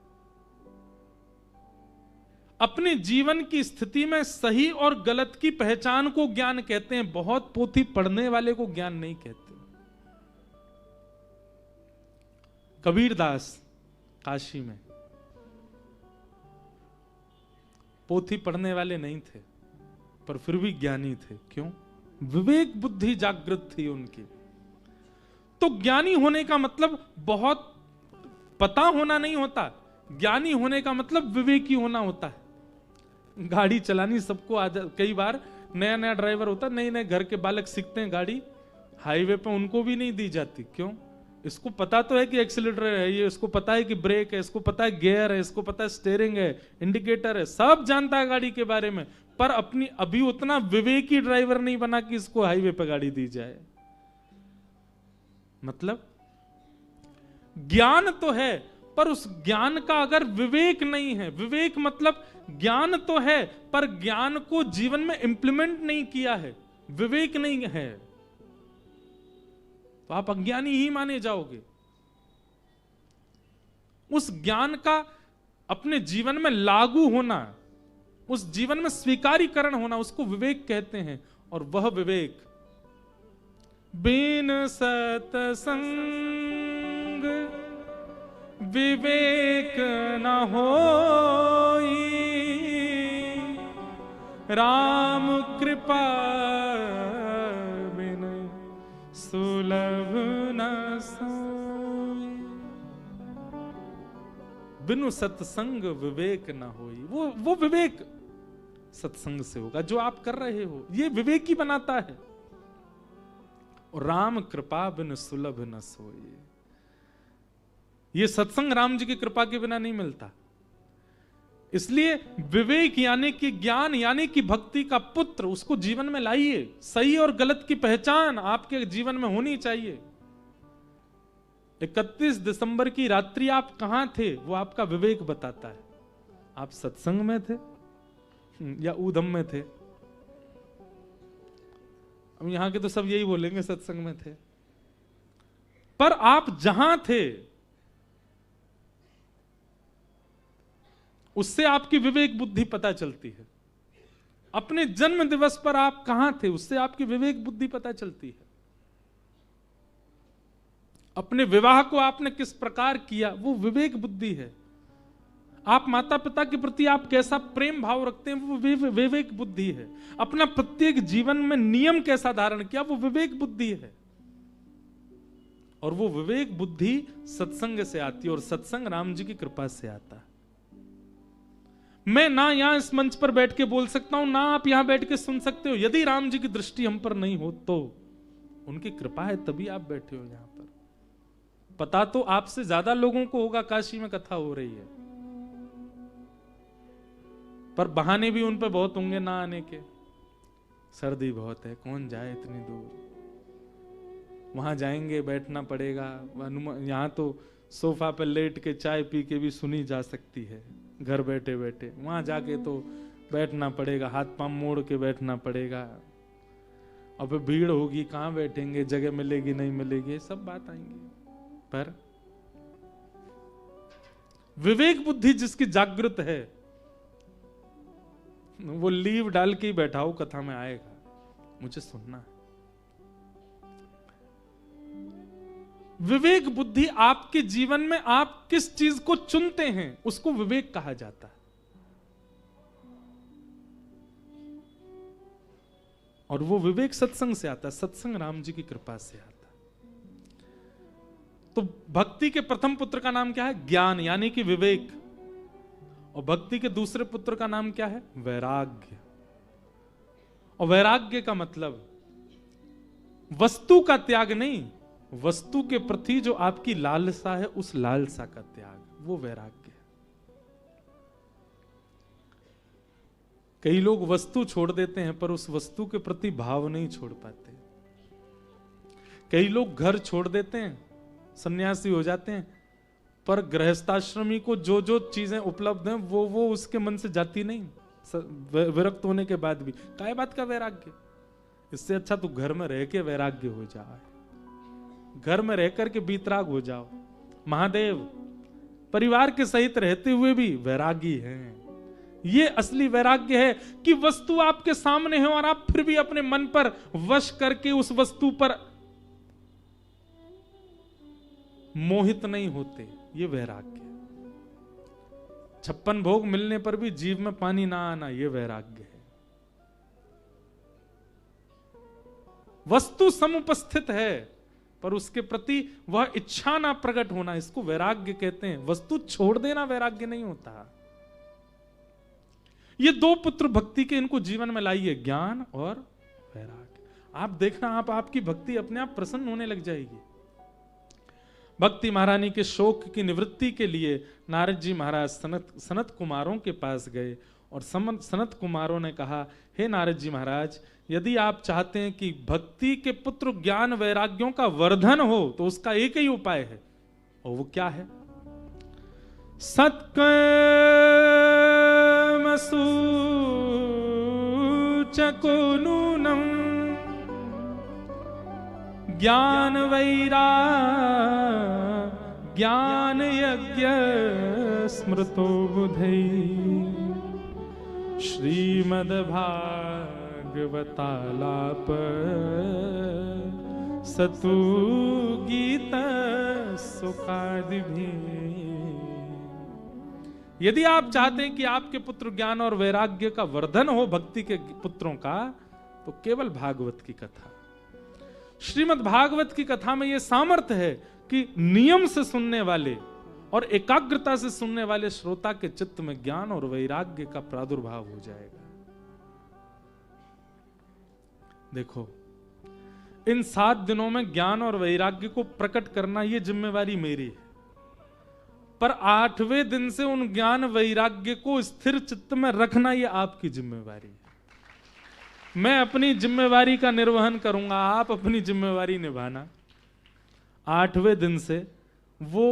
अपने जीवन की स्थिति में सही और गलत की पहचान को ज्ञान कहते हैं। बहुत पोथी पढ़ने वाले को ज्ञान नहीं कहते। कबीरदास काशी में पोथी पढ़ने वाले नहीं थे, पर फिर भी ज्ञानी थे। क्यों? विवेक बुद्धि जागृत थी उनकी। तो ज्ञानी होने का मतलब बहुत पता होना नहीं होता। ज्ञानी होने का मतलब विवेकी होना होता है। गाड़ी चलानी सबको कई बार नया नया ड्राइवर होता, नए नए घर के बालक सीखते हैं गाड़ी, हाईवे पे उनको भी नहीं दी जाती। क्यों? इसको पता तो है कि एक्सीलरेटर है, ये इसको पता है कि ब्रेक है, इसको पता है गियर है, इसको पता है स्टीयरिंग है, इंडिकेटर है, सब जानता है गाड़ी के बारे में, पर अपनी अभी उतना विवेकी ड्राइवर नहीं बना कि इसको हाईवे पे गाड़ी दी जाए। मतलब ज्ञान तो है, पर उस ज्ञान का अगर विवेक नहीं है, विवेक मतलब ज्ञान तो है पर ज्ञान को जीवन में इंप्लीमेंट नहीं किया है, विवेक नहीं है, तो आप अज्ञानी ही माने जाओगे। उस ज्ञान का अपने जीवन में लागू होना, उस जीवन में स्वीकारीकरण होना, उसको विवेक कहते हैं। और वह विवेक बिन सतसंग विवेक न होई, राम कृपा बिन सुलभ न सोई। बिनु सत्संग विवेक न होई। वो विवेक सत्संग से होगा जो आप कर रहे हो, ये विवेक ही बनाता है। और राम कृपा बिन सुलभ न सोई, ये सत्संग राम जी की कृपा के बिना नहीं मिलता। इसलिए विवेक यानी कि ज्ञान यानी कि भक्ति का पुत्र, उसको जीवन में लाइए। सही और गलत की पहचान आपके जीवन में होनी चाहिए। 31 दिसंबर की रात्रि आप कहां थे वो आपका विवेक बताता है। आप सत्संग में थे या ऊधम में थे? अब यहां के तो सब यही बोलेंगे सत्संग में थे, पर आप जहां थे उससे आपकी विवेक बुद्धि पता चलती है। अपने जन्म दिवस पर आप कहां थे उससे आपकी विवेक बुद्धि पता चलती है। अपने विवाह को आपने किस प्रकार किया वो विवेक बुद्धि है। आप माता पिता के प्रति आप कैसा प्रेम भाव रखते हैं वो विवेक बुद्धि है। अपना प्रत्येक जीवन में नियम कैसा धारण किया वो विवेक बुद्धि है। और वो विवेक बुद्धि सत्संग से आती है, और सत्संग राम जी की कृपा से आता है। मैं ना यहां इस मंच पर बैठ के बोल सकता हूं, ना आप यहां बैठ के सुन सकते हो। यदि राम जी की दृष्टि हम पर नहीं हो तो उनकी कृपा है, तभी आप बैठे हो यहां पर। पता तो आपसे ज्यादा लोगों को होगा काशी में कथा हो रही है, पर बहाने भी उन पर बहुत होंगे ना आने के। सर्दी बहुत है, कौन जाए इतनी दूर। वहां जाएंगे बैठना पड़ेगा। यहां तो सोफा पर लेट के चाय पी के भी सुनी जा सकती है घर बैठे बैठे। वहां जाके तो बैठना पड़ेगा, हाथ पांव मोड़ के बैठना पड़ेगा। अब भीड़ होगी, कहां बैठेंगे, जगह मिलेगी नहीं मिलेगी, सब बात आएंगी। पर विवेक बुद्धि जिसकी जागृत है वो लीव डाल के ही बैठा हो कथा में आएगा, मुझे सुनना है। विवेक बुद्धि आपके जीवन में आप किस चीज को चुनते हैं उसको विवेक कहा जाता है। और वो विवेक सत्संग से आता है, सत्संग राम जी की कृपा से आता है। तो भक्ति के प्रथम पुत्र का नाम क्या है? ज्ञान यानी कि विवेक। और भक्ति के दूसरे पुत्र का नाम क्या है? वैराग्य। और वैराग्य का मतलब वस्तु का त्याग नहीं, वस्तु के प्रति जो आपकी लालसा है उस लालसा का त्याग, वो वैराग्य है। कई लोग वस्तु छोड़ देते हैं पर उस वस्तु के प्रति भाव नहीं छोड़ पाते। कई लोग घर छोड़ देते हैं, सन्यासी हो जाते हैं, पर गृहस्थाश्रमी को जो जो चीजें उपलब्ध हैं वो उसके मन से जाती नहीं, विरक्त होने के बाद भी। काय बात का वैराग्य? इससे अच्छा तू घर में रह के वैराग्य हो जाए, घर में रहकर के बीतराग हो जाओ। महादेव परिवार के सहित रहते हुए भी वैरागी हैं। ये असली वैराग्य है कि वस्तु आपके सामने है और आप फिर भी अपने मन पर वश करके उस वस्तु पर मोहित नहीं होते, ये वैराग्य। 56 भोग मिलने पर भी जीव में पानी ना आना, ये वैराग्य है। वस्तु समुपस्थित है पर उसके प्रति वह इच्छा ना प्रकट होना, इसको वैराग्य कहते हैं। वस्तु छोड़ देना वैराग्य नहीं होता। ये दो पुत्र भक्ति के, इनको जीवन में लाइए, ज्ञान और वैराग्य। आप देखना, आपकी भक्ति अपने आप प्रसन्न होने लग जाएगी। भक्ति महारानी के शोक की निवृत्ति के लिए नारद जी महाराज सनत कुमारों के पास गए और सनत कुमारों ने कहा, हे नारद जी महाराज, यदि आप चाहते हैं कि भक्ति के पुत्र ज्ञान वैराग्यों का वर्धन हो तो उसका एक ही उपाय है, और वो क्या है? सत्कर्म सूचको नूनम ज्ञान ज्ञान यज्ञ स्मृतो बुधै श्रीमद् भागवतालाप सतु गीत सुखादि भी। यदि आप चाहते हैं कि आपके पुत्र ज्ञान और वैराग्य का वर्धन हो भक्ति के पुत्रों का, तो केवल भागवत की कथा, श्रीमद् भागवत की कथा में यह सामर्थ्य है कि नियम से सुनने वाले और एकाग्रता से सुनने वाले श्रोता के चित्त में ज्ञान और वैराग्य का प्रादुर्भाव हो जाएगा। देखो, इन 7 दिनों में ज्ञान और वैराग्य को प्रकट करना यह जिम्मेवारी मेरी है, पर 8वें दिन से उन ज्ञान वैराग्य को स्थिर चित्त में रखना यह आपकी जिम्मेवारी है। मैं अपनी जिम्मेवारी का निर्वहन करूंगा, आप अपनी जिम्मेवारी निभाना। 8वें दिन से वो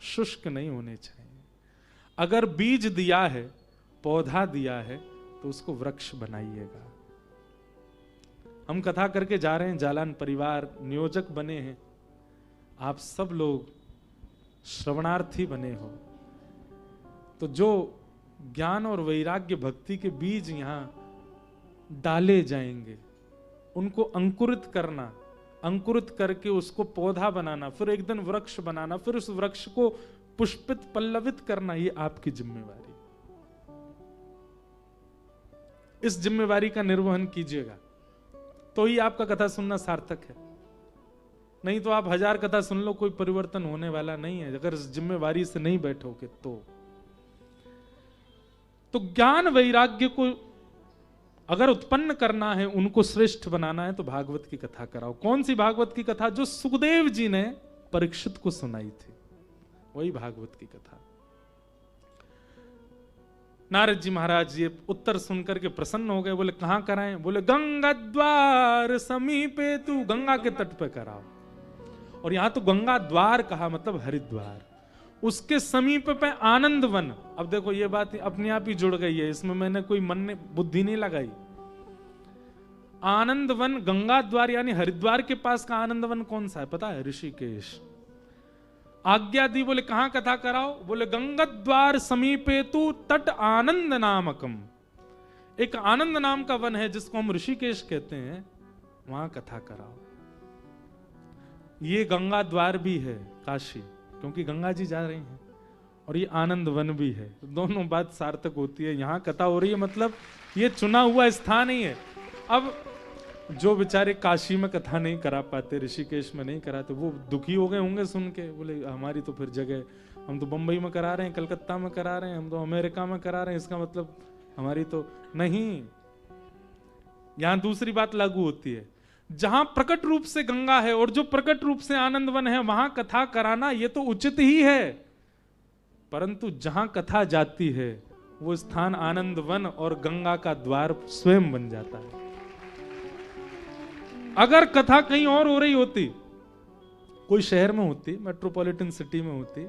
शुष्क नहीं होने चाहिए। अगर बीज दिया है, पौधा दिया है, तो उसको वृक्ष बनाइएगा। हम कथा करके जा रहे हैं, जालान परिवार नियोजक बने हैं, आप सब लोग श्रवणार्थी बने हो, तो जो ज्ञान और वैराग्य भक्ति के बीज यहां डाले जाएंगे, उनको अंकुरित करना, अंकुरित करके उसको पौधा बनाना, फिर एक दिन वृक्ष बनाना, फिर उस वृक्ष को पुष्पित पल्लवित करना, ये आपकी जिम्मेवारी। इस जिम्मेवारी का निर्वहन कीजिएगा, तो ही आपका कथा सुनना सार्थक है। नहीं तो आप 1000 कथा सुन लो, कोई परिवर्तन होने वाला नहीं है अगर इस जिम्मेवारी से नहीं बैठोगे। तो ज्ञान वैराग्य को अगर उत्पन्न करना है, उनको श्रेष्ठ बनाना है, तो भागवत की कथा कराओ। कौन सी भागवत की कथा? जो सुखदेव जी ने परीक्षित को सुनाई थी, वही भागवत की कथा। नारद जी महाराज ये उत्तर सुनकर के प्रसन्न हो गए, बोले कहां कराएं? बोले गंगा द्वार समीपे, तू गंगा के तट पे कराओ। और यहां तो गंगा द्वार कहा, मतलब हरिद्वार, उसके समीप पे आनंद वन। अब देखो ये बात अपने आप ही जुड़ गई है, इसमें मैंने कोई मन ने बुद्धि नहीं लगाई। आनंद वन गंगा द्वार यानी हरिद्वार के पास का आनंद वन कौन सा है पता है? ऋषिकेश। आज्ञा दी, बोले कहां कथा कराओ? बोले गंगा द्वार समीपे तू तट आनंद नामकम। एक आनंद नाम का वन है जिसको हम ऋषिकेश कहते हैं, वहां कथा कराओ। ये गंगा द्वार भी है काशी, क्योंकि गंगा जी जा रही हैं, और ये आनंद वन भी है, दोनों बात सार्थक होती है। यहां कथा हो रही है, मतलब ये चुना हुआ स्थान ही है। अब जो बेचारे काशी में कथा नहीं करा पाते, ऋषिकेश में नहीं कराते, वो दुखी हो गए होंगे सुन के, बोले हमारी तो फिर जगह, हम तो बंबई में करा रहे हैं, कलकत्ता में करा रहे हैं, हम तो अमेरिका में करा रहे हैं, इसका मतलब हमारी तो नहीं। यहां दूसरी बात लागू होती है, जहां प्रकट रूप से गंगा है और जो प्रकट रूप से आनंद वन है, वहां कथा कराना ये तो उचित ही है, परंतु जहां कथा जाती है वो स्थान आनंद वन और गंगा का द्वार स्वयं बन जाता है। अगर कथा कहीं और हो रही होती, कोई शहर में होती, मेट्रोपॉलिटन सिटी में होती,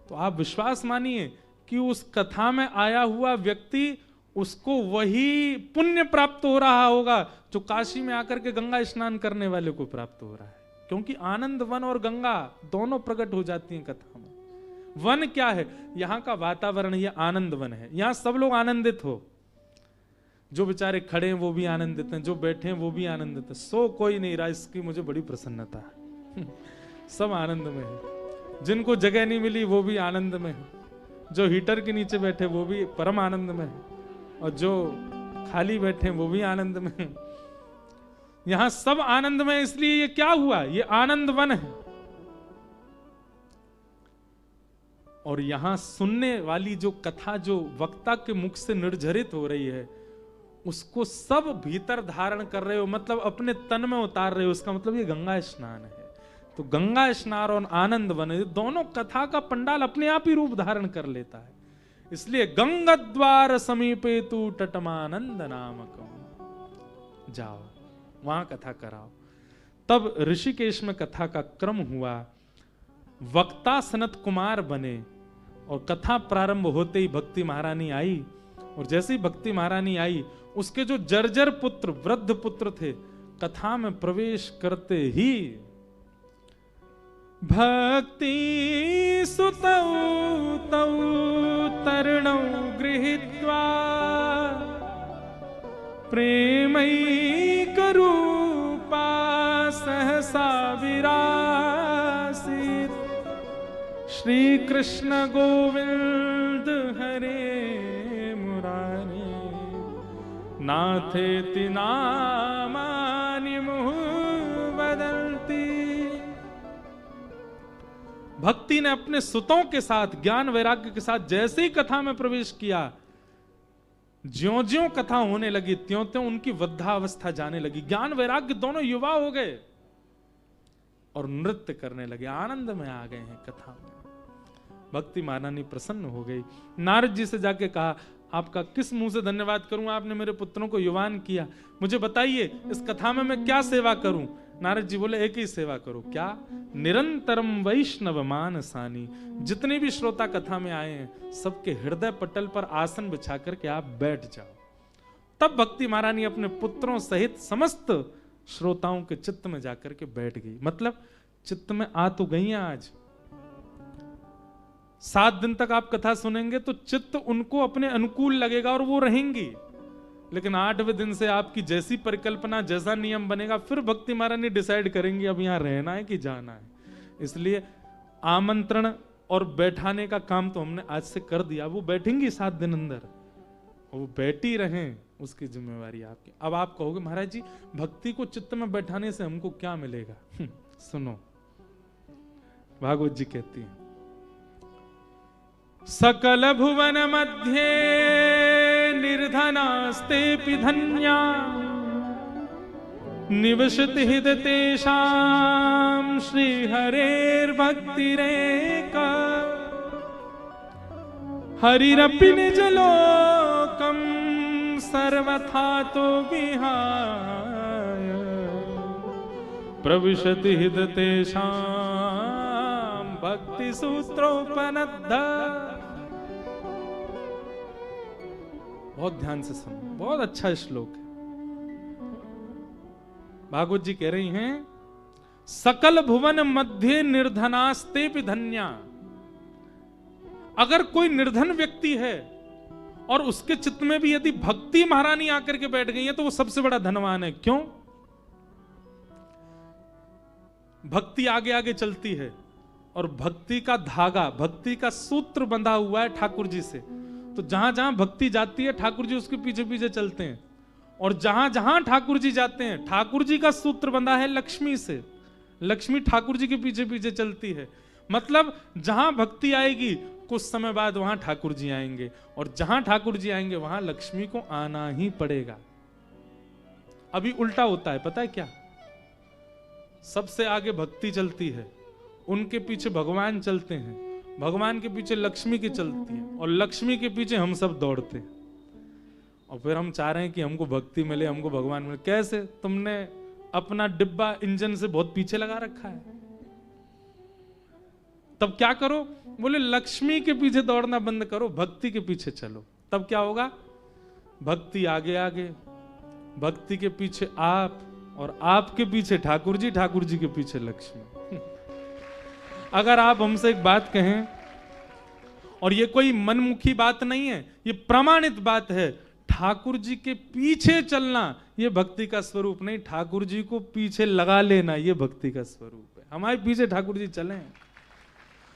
तो आप विश्वास मानिए कि उस कथा में आया हुआ व्यक्ति, उसको वही पुण्य प्राप्त हो रहा होगा जो काशी में आकर के गंगा स्नान करने वाले को प्राप्त हो रहा है, क्योंकि आनंद वन और गंगा दोनों प्रकट हो जाती हैं कथा में। वन क्या है? यहां का वातावरण, ये आनंद वन है, यहां सब लोग आनंदित हो, जो बेचारे खड़े हैं वो भी आनंदित हैं, जो बैठे हैं वो भी आनंदित हैं, सो कोई नहीं रहा, इसकी मुझे बड़ी प्रसन्नता है। सब आनंद में है, जिनको जगह नहीं मिली वो भी आनंद में है, जो हीटर के नीचे बैठे वो भी परम आनंद में है, और जो खाली बैठे वो भी आनंद में है। यहां सब आनंद में, इसलिए ये क्या हुआ? ये आनंद वन है। और यहां सुनने वाली जो कथा, जो वक्ता के मुख से निर्झरित हो रही है, उसको सब भीतर धारण कर रहे हो, मतलब अपने तन में उतार रहे हो, उसका मतलब ये गंगा स्नान है। तो गंगा स्नान और आनंद वन, दोनों कथा का पंडाल अपने आप ही रूप धारण कर लेता है। इसलिए गंगा द्वार समीपे तू तटमानंद नामकम, जाओ वहां कथा कराओ। तब ऋषिकेश में कथा का क्रम हुआ, वक्ता सनत कुमार बने, और कथा प्रारंभ होते ही भक्ति महारानी आई, और जैसे ही भक्ति महारानी आई, उसके जो जर्जर पुत्र, वृद्ध पुत्र थे, कथा में प्रवेश करते ही भक्ति सुतौ तौ तरणौ गृहीत्वा प्रेमैकरूपा श्री कृष्ण गोविंद हरे मुरारी नाथेति नामानि मुहुः बदन्ति। भक्ति ने अपने सुतों के साथ ज्ञान वैराग्य के साथ जैसे ही कथा में प्रवेश किया, ज्यों-ज्यों कथा होने लगी त्यों-त्यों उनकी वृद्धावस्था जाने लगी। ज्ञान वैराग्य दोनों युवा हो गए और नृत्य करने लगे, आनंद में आ गए हैं कथा में। भक्ति महारानी प्रसन्न हो गई। नारद जी से जाके कहा, आपका किस मुंह से धन्यवाद करूं, आपने मेरे पुत्रों को युवान किया, मुझे बताइए इस कथा में मैं क्या सेवा करूं। नारद जी बोले, एक ही सेवा करो। क्या? निरंतरम वैष्णव मानसानी। जितने भी श्रोता कथा में आए हैं सबके हृदय पटल पर आसन बिछा करके आप बैठ जाओ। तब भक्ति महारानी अपने पुत्रों सहित समस्त श्रोताओं के चित्त में जाकर के बैठ गई। मतलब चित्त में आ तो गई आज। 7 दिन तक आप कथा सुनेंगे तो चित्त उनको अपने अनुकूल लगेगा और वो रहेंगी। लेकिन 8वें दिन से आपकी जैसी परिकल्पना, जैसा नियम बनेगा, फिर भक्ति महारानी डिसाइड करेंगी अब यहां रहना है कि जाना है। इसलिए आमंत्रण और बैठाने का काम तो हमने आज से कर दिया। वो बैठेंगी 7 दिन अंदर, वो बैठी रहें, उसकी जिम्मेवारी आपकी। अब आप कहोगे, महाराज जी भक्ति को चित्त में बैठाने से हमको क्या मिलेगा? सुनो, भागवत जी कहती है, सकल भुवन मध्ये निर्धनास्तेऽपि धन्या निवसति हृदि तेषां श्रीहरेर्भक्तिरेका हरिरपि निजलोकं सर्वथा तो विहाय प्रविशति हृदि तेषां भक्ति सूत्रोपनद्धा। बहुत ध्यान से सुनो, बहुत अच्छा श्लोक है। भागवत जी कह रही हैं, सकल भुवन मध्य निर्धनास्तेऽपि धन्या। अगर कोई निर्धन व्यक्ति है और उसके चित्त में भी यदि भक्ति महारानी आकर के बैठ गई है तो वो सबसे बड़ा धनवान है। क्यों? भक्ति आगे आगे चलती है और भक्ति का धागा, भक्ति का सूत्र बंधा हुआ है ठाकुर जी से। तो जहां जहां भक्ति जाती है ठाकुर जी उसके पीछे पीछे चलते हैं, और जहां जहां ठाकुर जी जाते हैं ठाकुर जी का सूत्र बंधा है लक्ष्मी से, लक्ष्मी ठाकुर जी के पीछे पीछे चलती है। मतलब जहां भक्ति आएगी कुछ समय बाद वहां ठाकुर जी आएंगे, और जहां ठाकुर जी आएंगे वहां लक्ष्मी को आना ही पड़ेगा। अभी उल्टा होता है, पता है क्या? सबसे आगे भक्ति चलती है, उनके पीछे भगवान चलते हैं, भगवान के पीछे लक्ष्मी की चलती है, और लक्ष्मी के पीछे हम सब दौड़ते हैं। और फिर हम चाह रहे हैं कि हमको भक्ति मिले, हमको भगवान मिले। कैसे? तुमने अपना डिब्बा इंजन से बहुत पीछे लगा रखा है। तब क्या करो? बोले लक्ष्मी के पीछे दौड़ना बंद करो, भक्ति के पीछे चलो। तब क्या होगा? भक्ति आगे आगे, भक्ति के पीछे आप, और आपके पीछे ठाकुर जी, ठाकुर जी के पीछे लक्ष्मी। अगर आप हमसे एक बात कहें, और ये कोई मनमुखी बात नहीं है, ये प्रमाणित बात है, ठाकुर जी के पीछे चलना ये भक्ति का स्वरूप नहीं, ठाकुर जी को पीछे लगा लेना ये भक्ति का स्वरूप है। हमारे पीछे ठाकुर जी चले।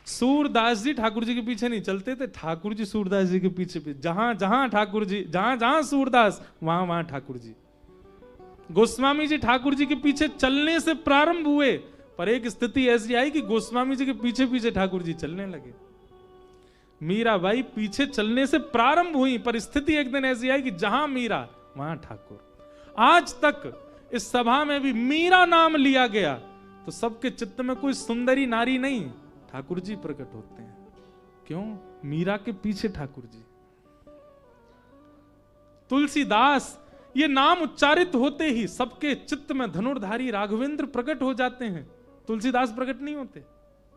सूरदास जी ठाकुर जी के पीछे नहीं चलते थे, ठाकुर जी सूरदास जी के पीछे पीछे। जहां जहां ठाकुर जी, जहां जहां सूरदास, वहां वहां ठाकुर जी। गोस्वामी जी ठाकुर जी के पीछे चलने से प्रारंभ हुए, पर एक स्थिति ऐसी आई कि गोस्वामी जी के पीछे पीछे ठाकुर जी चलने लगे। मीराबाई पीछे चलने से प्रारंभ हुई, पर स्थिति एक दिन ऐसी आई कि जहां मीरा वहां ठाकुर। आज तक इस सभा में भी मीरा नाम लिया गया तो सबके चित्त में कोई सुंदरी नारी नहीं, ठाकुर जी प्रकट होते हैं। क्यों? मीरा के पीछे ठाकुर जी। तुलसीदास, ये नाम उच्चारित होते ही सबके चित्त में धनुर्धारी राघवेंद्र प्रकट हो जाते हैं। तुलसीदास प्रकट नहीं होते,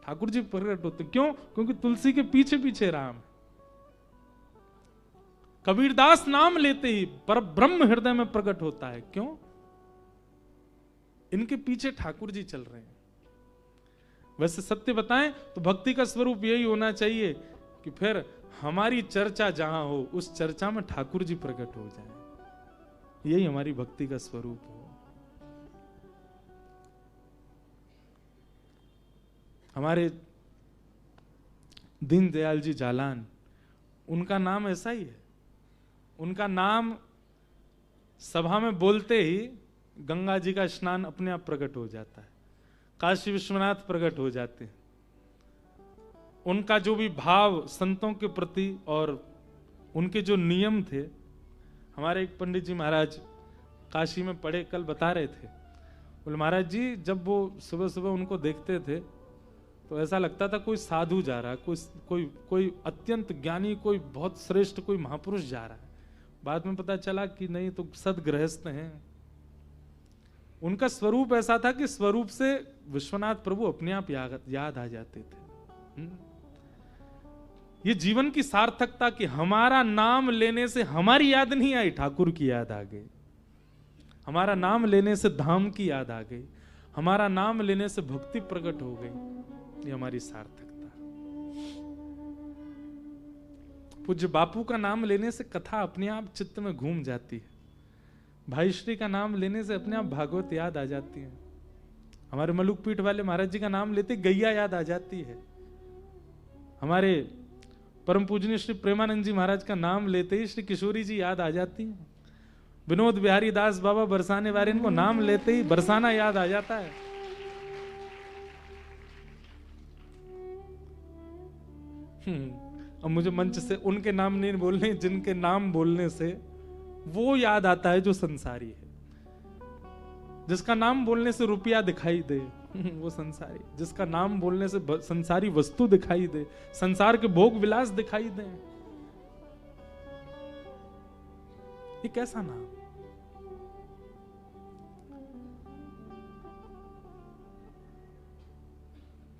ठाकुर जी प्रकट होते। क्यों? क्योंकि तुलसी के पीछे पीछे राम। कबीरदास नाम लेते ही पर ब्रह्म हृदय में प्रकट होता है। क्यों? इनके पीछे ठाकुर जी चल रहे हैं। वैसे सत्य बताएं तो भक्ति का स्वरूप यही होना चाहिए कि फिर हमारी चर्चा जहां हो उस चर्चा में ठाकुर जी प्रकट हो जाए। यही हमारी भक्ति का स्वरूप हो। हमारे दीनदयाल जी जालान, उनका नाम ऐसा ही है। उनका नाम सभा में बोलते ही गंगा जी का स्नान अपने आप प्रकट हो जाता है, काशी विश्वनाथ प्रकट हो जाते हैं। उनका जो भी भाव संतों के प्रति और उनके जो नियम थे, हमारे एक पंडित जी महाराज काशी में पढ़े, कल बता रहे थे, बोले महाराज जी जब वो सुबह सुबह उनको देखते थे तो ऐसा लगता था कोई साधु जा रहा है, कोई अत्यंत ज्ञानी, कोई बहुत श्रेष्ठ, कोई महापुरुष जा रहा है। बाद में पता चला कि नहीं, तो सदगृहस्थ हैं। उनका स्वरूप ऐसा था कि स्वरूप से विश्वनाथ प्रभु अपने आप याद आ जाते थे। ये जीवन की सार्थकता कि हमारा नाम लेने से हमारी याद नहीं आई, ठाकुर की याद आ गई। हमारा नाम लेने से धाम की याद आ गई, हमारा नाम लेने से भक्ति प्रकट हो गई। ये हमारी सार्थकता। पूज्य बापू का नाम लेने से कथा अपने आप चित्त में घूम जाती है। भाई श्री का नाम लेने से अपने आप भागवत याद आ जाती है। हमारे मलुक पीठ वाले महाराज जी का नाम लेते गैया याद आ जाती है। हमारे परम पूजनीय श्री प्रेमानंद जी महाराज का नाम लेते ही श्री किशोरी जी याद आ जाती है। विनोद बिहारी दास बाबा बरसाने वाले, इनको नाम लेते ही बरसाना याद आ जाता है। अब मुझे मंच से उनके नाम नहीं बोलने, जिनके नाम बोलने से वो याद आता है जो संसारी है। जिसका नाम बोलने से रुपया दिखाई दे वो संसारी, जिसका नाम बोलने से संसारी वस्तु दिखाई दे, संसार के भोग विलास दिखाई दे, ये कैसा नाम?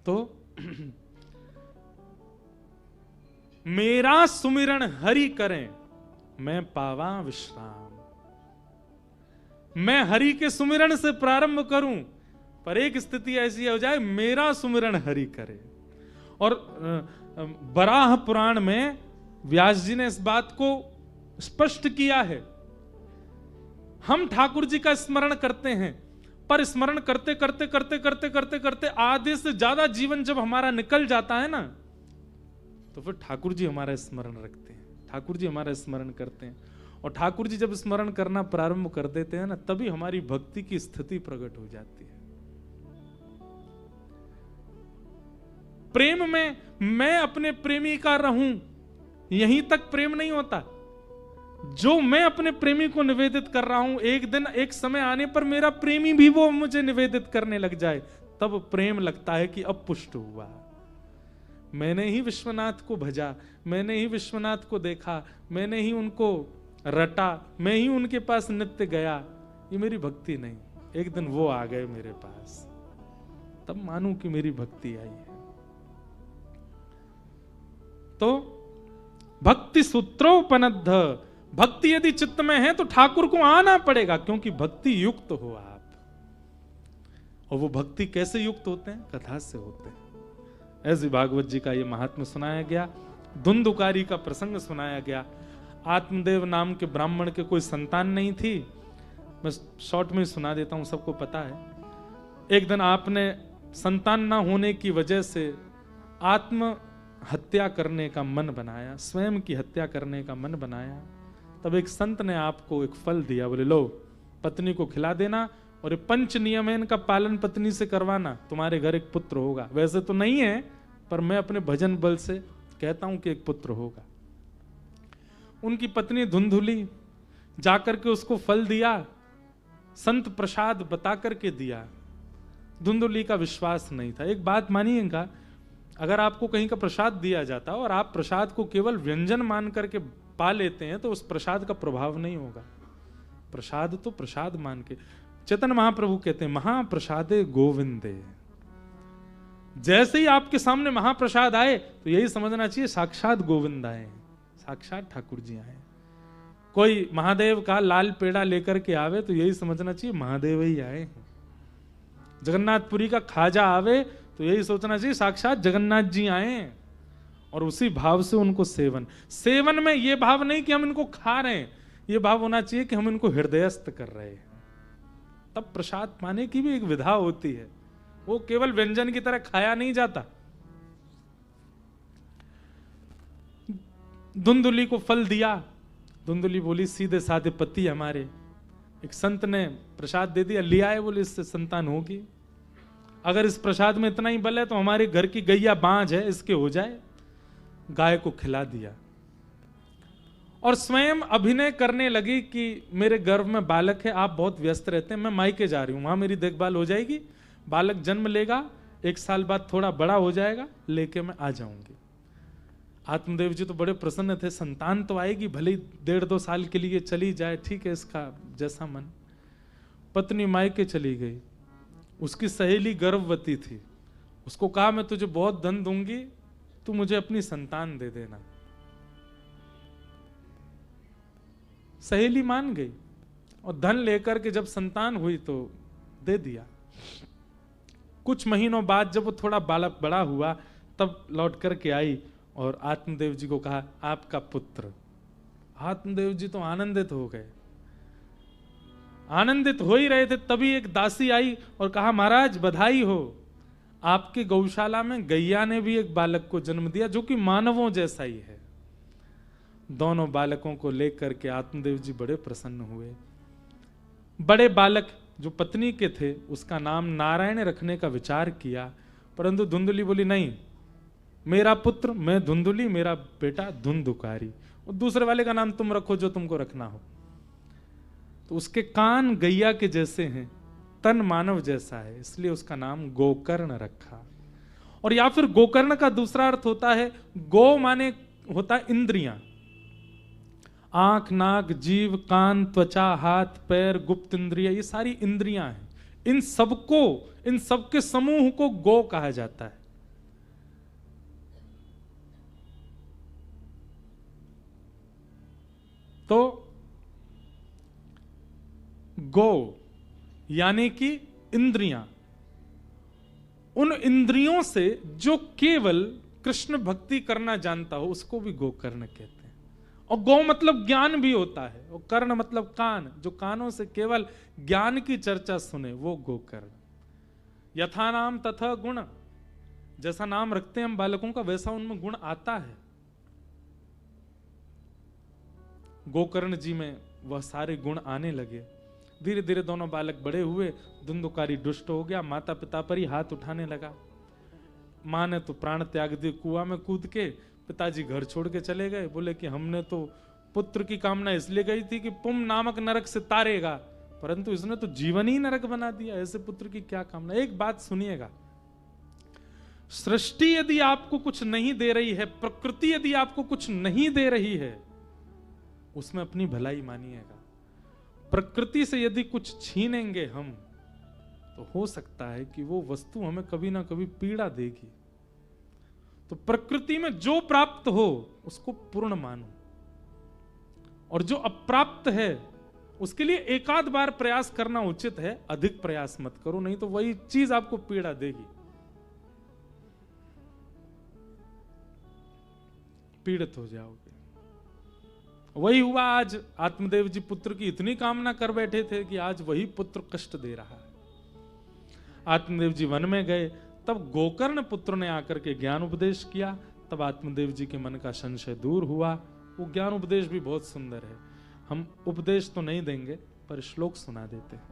तो मेरा सुमिरन हरि करें मैं पावा विश्राम। मैं हरि के सुमिरन से प्रारंभ करूं, पर एक स्थिति ऐसी हो जाए मेरा सुमिरन हरि करे। और बराह पुराण में व्यास जी ने इस बात को स्पष्ट किया है। हम ठाकुर जी का स्मरण करते हैं, पर स्मरण करते करते करते करते करते करते आधे से ज्यादा जीवन जब हमारा निकल जाता है ना, तो फिर ठाकुर जी हमारा स्मरण रखते हैं, ठाकुर जी हमारा स्मरण करते हैं। और ठाकुर जी जब स्मरण करना प्रारंभ कर देते हैं ना, तभी हमारी भक्ति की स्थिति प्रकट हो जाती है। प्रेम में मैं अपने प्रेमी का रहूं, यहीं तक प्रेम नहीं होता। जो मैं अपने प्रेमी को निवेदित कर रहा हूं, एक दिन एक समय आने पर मेरा प्रेमी भी वो मुझे निवेदित करने लग जाए, तब प्रेम लगता है कि अब पुष्ट हुआ। मैंने ही विश्वनाथ को भजा, मैंने ही विश्वनाथ को देखा, मैंने ही उनको रटा, मैं ही उनके पास नित्य गया, ये मेरी भक्ति नहीं। एक दिन वो आ गए मेरे पास, तब मानूं कि मेरी भक्ति आई है। तो भक्ति सूत्रोपनद्ध, भक्ति यदि चित्त में है तो ठाकुर को आना पड़ेगा, क्योंकि भक्ति युक्त हो आप। और वो भक्ति कैसे युक्त होते हैं? कथा से होते हैं। ऐसे भागवत जी का ये महात्म्य सुनाया गया, धुंधुकारी का प्रसंग सुनाया गया। आत्मदेव नाम के ब्राह्मण के कोई संतान नहीं थी। मैं शॉर्ट में सुना देता हूं, सबको पता है। एक दिन आपने संतान ना होने की वजह से आत्म हत्या करने का मन बनाया, स्वयं की हत्या करने का मन बनाया। तब एक संत ने आपको एक फल दिया, बोले लो पत्नी को खिला देना और ये पंच नियम है, इनका पालन पत्नी से करवाना, तुम्हारे घर एक पुत्र होगा। वैसे तो नहीं है, पर मैं अपने भजन बल से कहता हूं कि एक पुत्र होगा। उनकी पत्नी धुंधुली जाकर के उसको फल दिया, संत प्रसाद बता करके दिया। धुंधुली का विश्वास नहीं था। एक बात मानिएगा, अगर आपको कहीं का प्रसाद दिया जाता और आप प्रसाद को केवल व्यंजन मान करके पा लेते हैं तो उस प्रसाद का प्रभाव नहीं होगा। प्रसाद तो प्रसाद मान के, चैतन्य महाप्रभु कहते हैं महाप्रसादे गोविंदे। जैसे ही आपके सामने महाप्रसाद आए तो यही समझना चाहिए साक्षात गोविंद आए, साक्षात ठाकुर जी आए। कोई महादेव का लाल पेड़ा लेकर के आवे तो यही समझना चाहिए महादेव ही आए हैं। जगन्नाथपुरी का खाजा आवे तो यही सोचना चाहिए साक्षात जगन्नाथ जी आए हैं। और उसी भाव से उनको सेवन में ये भाव नहीं कि हम इनको खा रहे हैं, ये भाव होना चाहिए कि हम इनको हृदयस्थ कर रहे हैं। तब प्रसाद पाने की भी एक विधा होती है, वो केवल व्यंजन की तरह खाया नहीं जाता। धुंधुली को फल दिया। धुंधुली बोली सीधे साधे पति हमारे, एक संत ने प्रसाद दे दिया, लिया है, बोले इससे संतान होगी। अगर इस प्रसाद में इतना ही बल है तो हमारे घर की गैया बांझ है, इसके हो जाए। गाय को खिला दिया और स्वयं अभिनय करने लगी कि मेरे गर्भ में बालक है, आप बहुत व्यस्त रहते हैं, मैं मायके जा रही हूं, वहां मेरी देखभाल हो जाएगी, बालक जन्म लेगा, 1 साल बाद थोड़ा बड़ा हो जाएगा, लेके मैं आ जाऊंगी। आत्मदेव जी तो बड़े प्रसन्न थे, संतान तो आएगी, भले ही 1.5-2 साल के लिए चली जाए, ठीक है, इसका जैसा मन। पत्नी मायके चली गई, उसकी सहेली गर्भवती थी, उसको कहा मैं तुझे बहुत धन दूंगी, तू मुझे अपनी संतान दे देना। सहेली मान गई और धन लेकर के जब संतान हुई तो दे दिया। कुछ महीनों बाद जब वो थोड़ा बालक बड़ा हुआ तब लौट करके आई और आत्मदेव जी को कहा आपका पुत्र। आत्मदेव जी तो आनंदित हो गए, आनंदित हो ही रहे थे, तभी एक दासी आई और कहा महाराज बधाई हो, आपके गौशाला में गैया ने भी एक बालक को जन्म दिया जो कि मानवों जैसा ही है। दोनों बालकों को लेकर के आत्मदेव जी बड़े प्रसन्न हुए। बड़े बालक जो पत्नी के थे उसका नाम नारायण रखने का विचार किया, परंतु धुंधुली बोली नहीं, मेरा पुत्र मैं धुंधुली, मेरा बेटा धुंधुकारी, और दूसरे वाले का नाम तुम रखो जो तुमको रखना हो। तो उसके कान गैया के जैसे हैं, तन मानव जैसा है, इसलिए उसका नाम गोकर्ण रखा। और या फिर गोकर्ण का दूसरा अर्थ होता है, गो माने होता है इंद्रियां, आंख, नाक, जीव, कान, त्वचा, हाथ, पैर, गुप्त इंद्रिय, ये सारी इंद्रियां हैं। इन सबको, इन सबके समूह को गो कहा जाता है। तो गो यानी कि इंद्रियां, उन इंद्रियों से जो केवल कृष्ण भक्ति करना जानता हो उसको भी गोकर्ण कहते हैं। और गौ मतलब ज्ञान भी होता है, और कर्ण मतलब कान, जो कानों से केवल ज्ञान की चर्चा सुने वो गोकर्ण। यथा नाम तथा गुण, जैसा नाम रखते हैं हम बालकों का वैसा उनमें गुण आता है। गोकर्ण जी में वह सारे गुण आने लगे। धीरे धीरे दोनों बालक बड़े हुए, धुंधुकारी दुष्ट हो गया, माता पिता पर ही हाथ उठाने लगा। मां ने तो प्राण त्याग दिए, कुआं में कूद के। पिताजी घर छोड़ के चले गए, बोले कि हमने तो पुत्र की कामना इसलिए गई थी कि पुम नामक नरक से तारेगा, परंतु इसने तो जीवन ही नरक बना दिया, ऐसे पुत्र की क्या कामना। एक बात सुनिएगा, सृष्टि यदि आपको कुछ नहीं दे रही है, प्रकृति यदि आपको कुछ नहीं दे रही है, उसमें अपनी भलाई मानिएगा। प्रकृति से यदि कुछ छीनेंगे हम तो हो सकता है कि वो वस्तु हमें कभी ना कभी पीड़ा देगी। तो प्रकृति में जो प्राप्त हो उसको पूर्ण मानो, और जो अप्राप्त है उसके लिए एकाध बार प्रयास करना उचित है, अधिक प्रयास मत करो, नहीं तो वही चीज आपको पीड़ा देगी, पीड़ित हो जाओगे। वही हुआ आज। आत्मदेव जी पुत्र की इतनी कामना कर बैठे थे कि आज वही पुत्र कष्ट दे रहा है। आत्मदेव जी वन में गए, तब गोकर्ण पुत्र ने आकर के ज्ञान उपदेश किया। तब आत्मदेव जी के मन का संशय दूर हुआ। वो ज्ञान उपदेश भी बहुत सुंदर है, हम उपदेश तो नहीं देंगे पर श्लोक सुना देते हैं।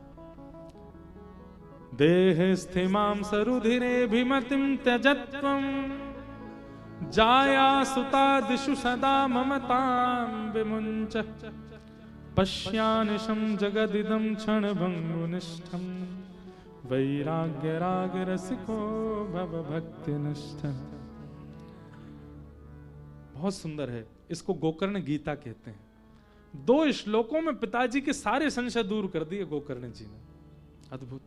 देह स्थिमां सरुधिरे भिमतिं त्यजत्वं, जाया सुता दिशु सदा ममतां विमुञ्च, पश्यानिशं जगदिदं क्षणभङ्गुनिष्ठं, वैराग्य राग रसिको भव भक्तिनिष्ठ। बहुत सुंदर है, इसको गोकर्ण गीता कहते हैं। 2 श्लोकों में पिताजी के सारे संशय दूर कर दिए गोकर्ण जी ने, अद्भुत।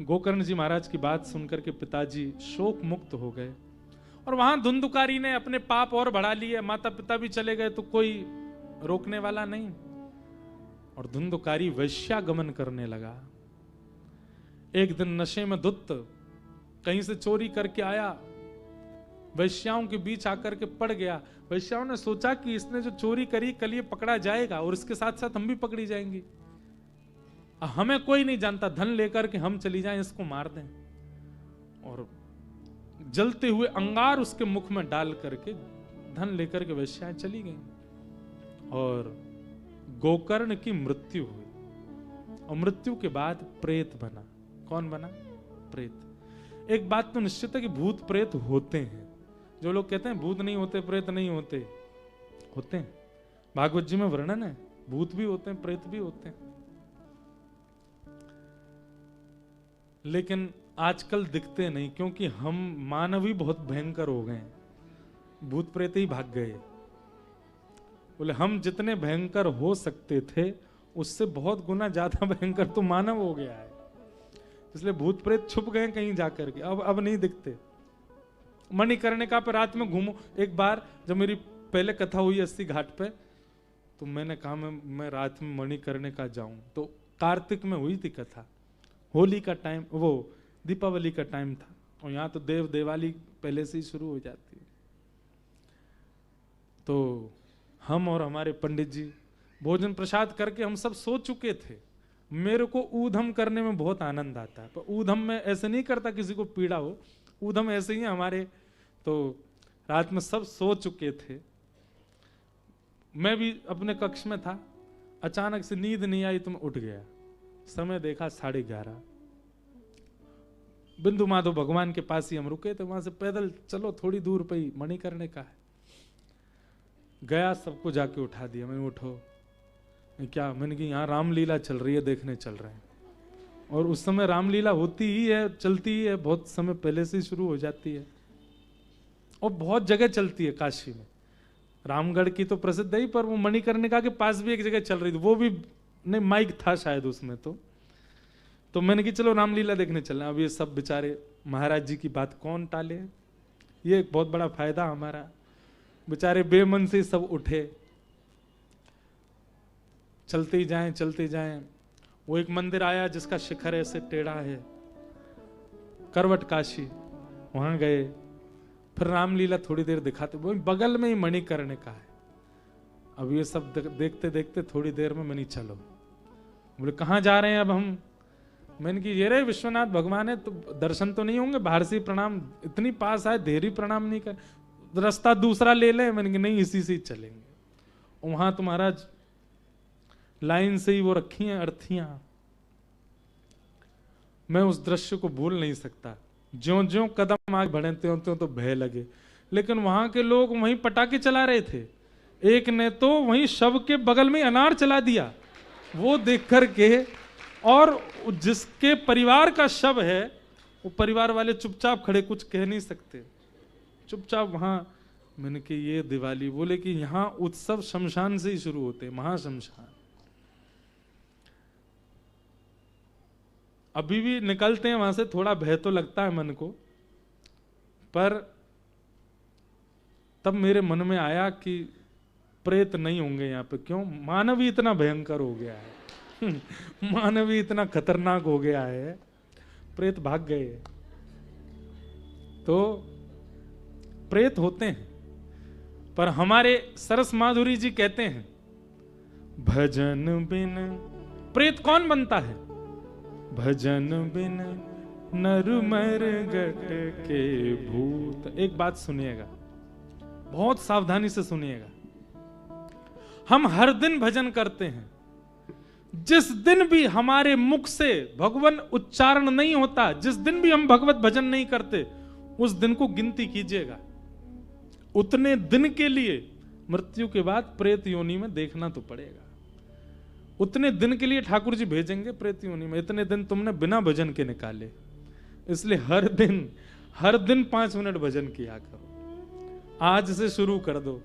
गोकर्ण जी महाराज की बात सुनकर के पिताजी शोक मुक्त हो गए, और वहां धुंधुकारी ने अपने पाप और बढ़ा लिए। माता पिता भी चले गए तो कोई रोकने वाला नहीं, और धुंधुकारी वैश्यागमन करने लगा। एक दिन नशे में धुत कहीं से चोरी करके आया, वैश्याओं के बीच आकर के पड़ गया। वैश्याओं ने सोचा कि इसने जो चोरी करी कल ये पकड़ा जाएगा और इसके साथ साथ हम भी पकड़ी जाएंगी, हमें कोई नहीं जानता, धन लेकर के हम चली जाएं, इसको मार दें। और जलते हुए अंगार उसके मुख में डाल करके धन लेकर के वैश्याएं चली गईं और गोकर्ण की मृत्यु हुई। और मृत्यु के बाद प्रेत बना। कौन बना? प्रेत। एक बात तो निश्चित है कि भूत प्रेत होते हैं। जो लोग कहते हैं भूत नहीं होते, प्रेत नहीं होते, होते हैं। भागवत जी में वर्णन है, भूत भी होते हैं, प्रेत भी होते हैं। लेकिन आजकल दिखते नहीं, क्योंकि हम मानव ही बहुत भयंकर हो गए। भूत प्रेत ही भाग गए। बोले हम जितने भयंकर हो सकते थे उससे बहुत गुना ज्यादा भयंकर तो मानव हो गया है। इसलिए भूत प्रेत छुप गए कहीं जाकर के, अब नहीं दिखते। मणिकर्णिका पे रात में घूमो। एक बार जब मेरी पहले कथा हुई 80 घाट पे, तो मैंने कहा मैं रात में मणिकर्णिका जाऊं। तो कार्तिक में हुई थी कथा, होली का टाइम, वो दीपावली का टाइम था, और यहाँ तो दिवाली पहले से ही शुरू हो जाती है। तो हम और हमारे पंडित जी भोजन प्रसाद करके हम सब सो चुके थे। मेरे को ऊधम करने में बहुत आनंद आता है, पर ऊधम में ऐसे नहीं करता किसी को पीड़ा हो, ऊधम ऐसे ही है हमारे। तो रात में सब सो चुके थे, मैं भी अपने कक्ष में था। अचानक से नींद नहीं आई तो मैं उठ गया। समय देखा 11:30। बिंदु माधव भगवान के पास ही हम रुके थे, वहां से पैदल चलो थोड़ी दूर पे ही मणिकर्णिका है। गया, सबको जाके उठा दिया। मैंने उठो, क्या? मैंने कि यहाँ रामलीला चल रही है, देखने चल रहे हैं। और उस समय रामलीला होती ही है, चलती ही है, बहुत समय पहले से ही शुरू हो जाती है और बहुत जगह चलती है। काशी में रामगढ़ की तो प्रसिद्ध है ही, पर वो मणिकर्णिका के पास भी एक जगह चल रही थी, वो भी नहीं माइक था शायद उसमें। तो मैंने कि चलो रामलीला देखने चलना। अब ये सब बेचारे महाराज जी की बात कौन टाले, ये एक बहुत बड़ा फायदा हमारा। बेचारे बेमन से सब उठे, चलते ही जाएं चलते जाएं। वो एक मंदिर आया जिसका शिखर ऐसे टेढ़ा है, करवट काशी, वहां गए। फिर रामलीला थोड़ी देर दिखाते, वो बगल में ही मणिकर्णिका है। अब ये सब देखते देखते थोड़ी देर में मैंने चलो, बोले कहाँ जा रहे हैं अब हम? मैंने कि ये रे विश्वनाथ भगवान है, तो दर्शन तो नहीं होंगे, बाहर से प्रणाम, इतनी पास आए देरी प्रणाम नहीं कर, रास्ता दूसरा ले ले। मैंने कि नहीं, इसी से ही चलेंगे। वहां तो महाराज लाइन से ही वो रखी हैं अर्थियां। मैं उस दृश्य को भूल नहीं सकता। ज्यों ज्यों कदम आगे बढ़े त्यों त्यों तो भय लगे। लेकिन वहां के लोग वहीं पटाखे चला रहे थे। एक ने तो वहीं शव के बगल में अनार चला दिया, वो देख करके। और जिसके परिवार का शव है, वो परिवार वाले चुपचाप खड़े, कुछ कह नहीं सकते, चुपचाप वहां। मैंने कि ये दिवाली, बोले कि यहां उत्सव शमशान से ही शुरू होते हैं, महाशमशान। अभी भी निकलते हैं वहां से, थोड़ा भय तो लगता है मन को, पर तब मेरे मन में आया कि प्रेत नहीं होंगे यहाँ पे। क्यों? मानव ही इतना भयंकर हो गया है मानव ही इतना खतरनाक हो गया है, प्रेत भाग गए। तो प्रेत होते हैं, पर हमारे सरस माधुरी जी कहते हैं भजन बिन प्रेत कौन बनता है? भजन बिन नर मर गट के भूत। एक बात सुनिएगा, बहुत सावधानी से सुनिएगा। हम हर दिन भजन करते हैं, जिस दिन भी हमारे मुख से भगवान उच्चारण नहीं होता, जिस दिन भी हम भगवत भजन नहीं करते, उस दिन को गिनती कीजिएगा। उतने दिन के लिए मृत्यु के बाद प्रेत योनि में देखना तो पड़ेगा। उतने दिन के लिए ठाकुर जी भेजेंगे प्रेत योनि में। इतने दिन तुमने बिना भजन के निकाले, इसलिए हर दिन 5 मिनट भजन किया करो। आज से शुरू कर दो।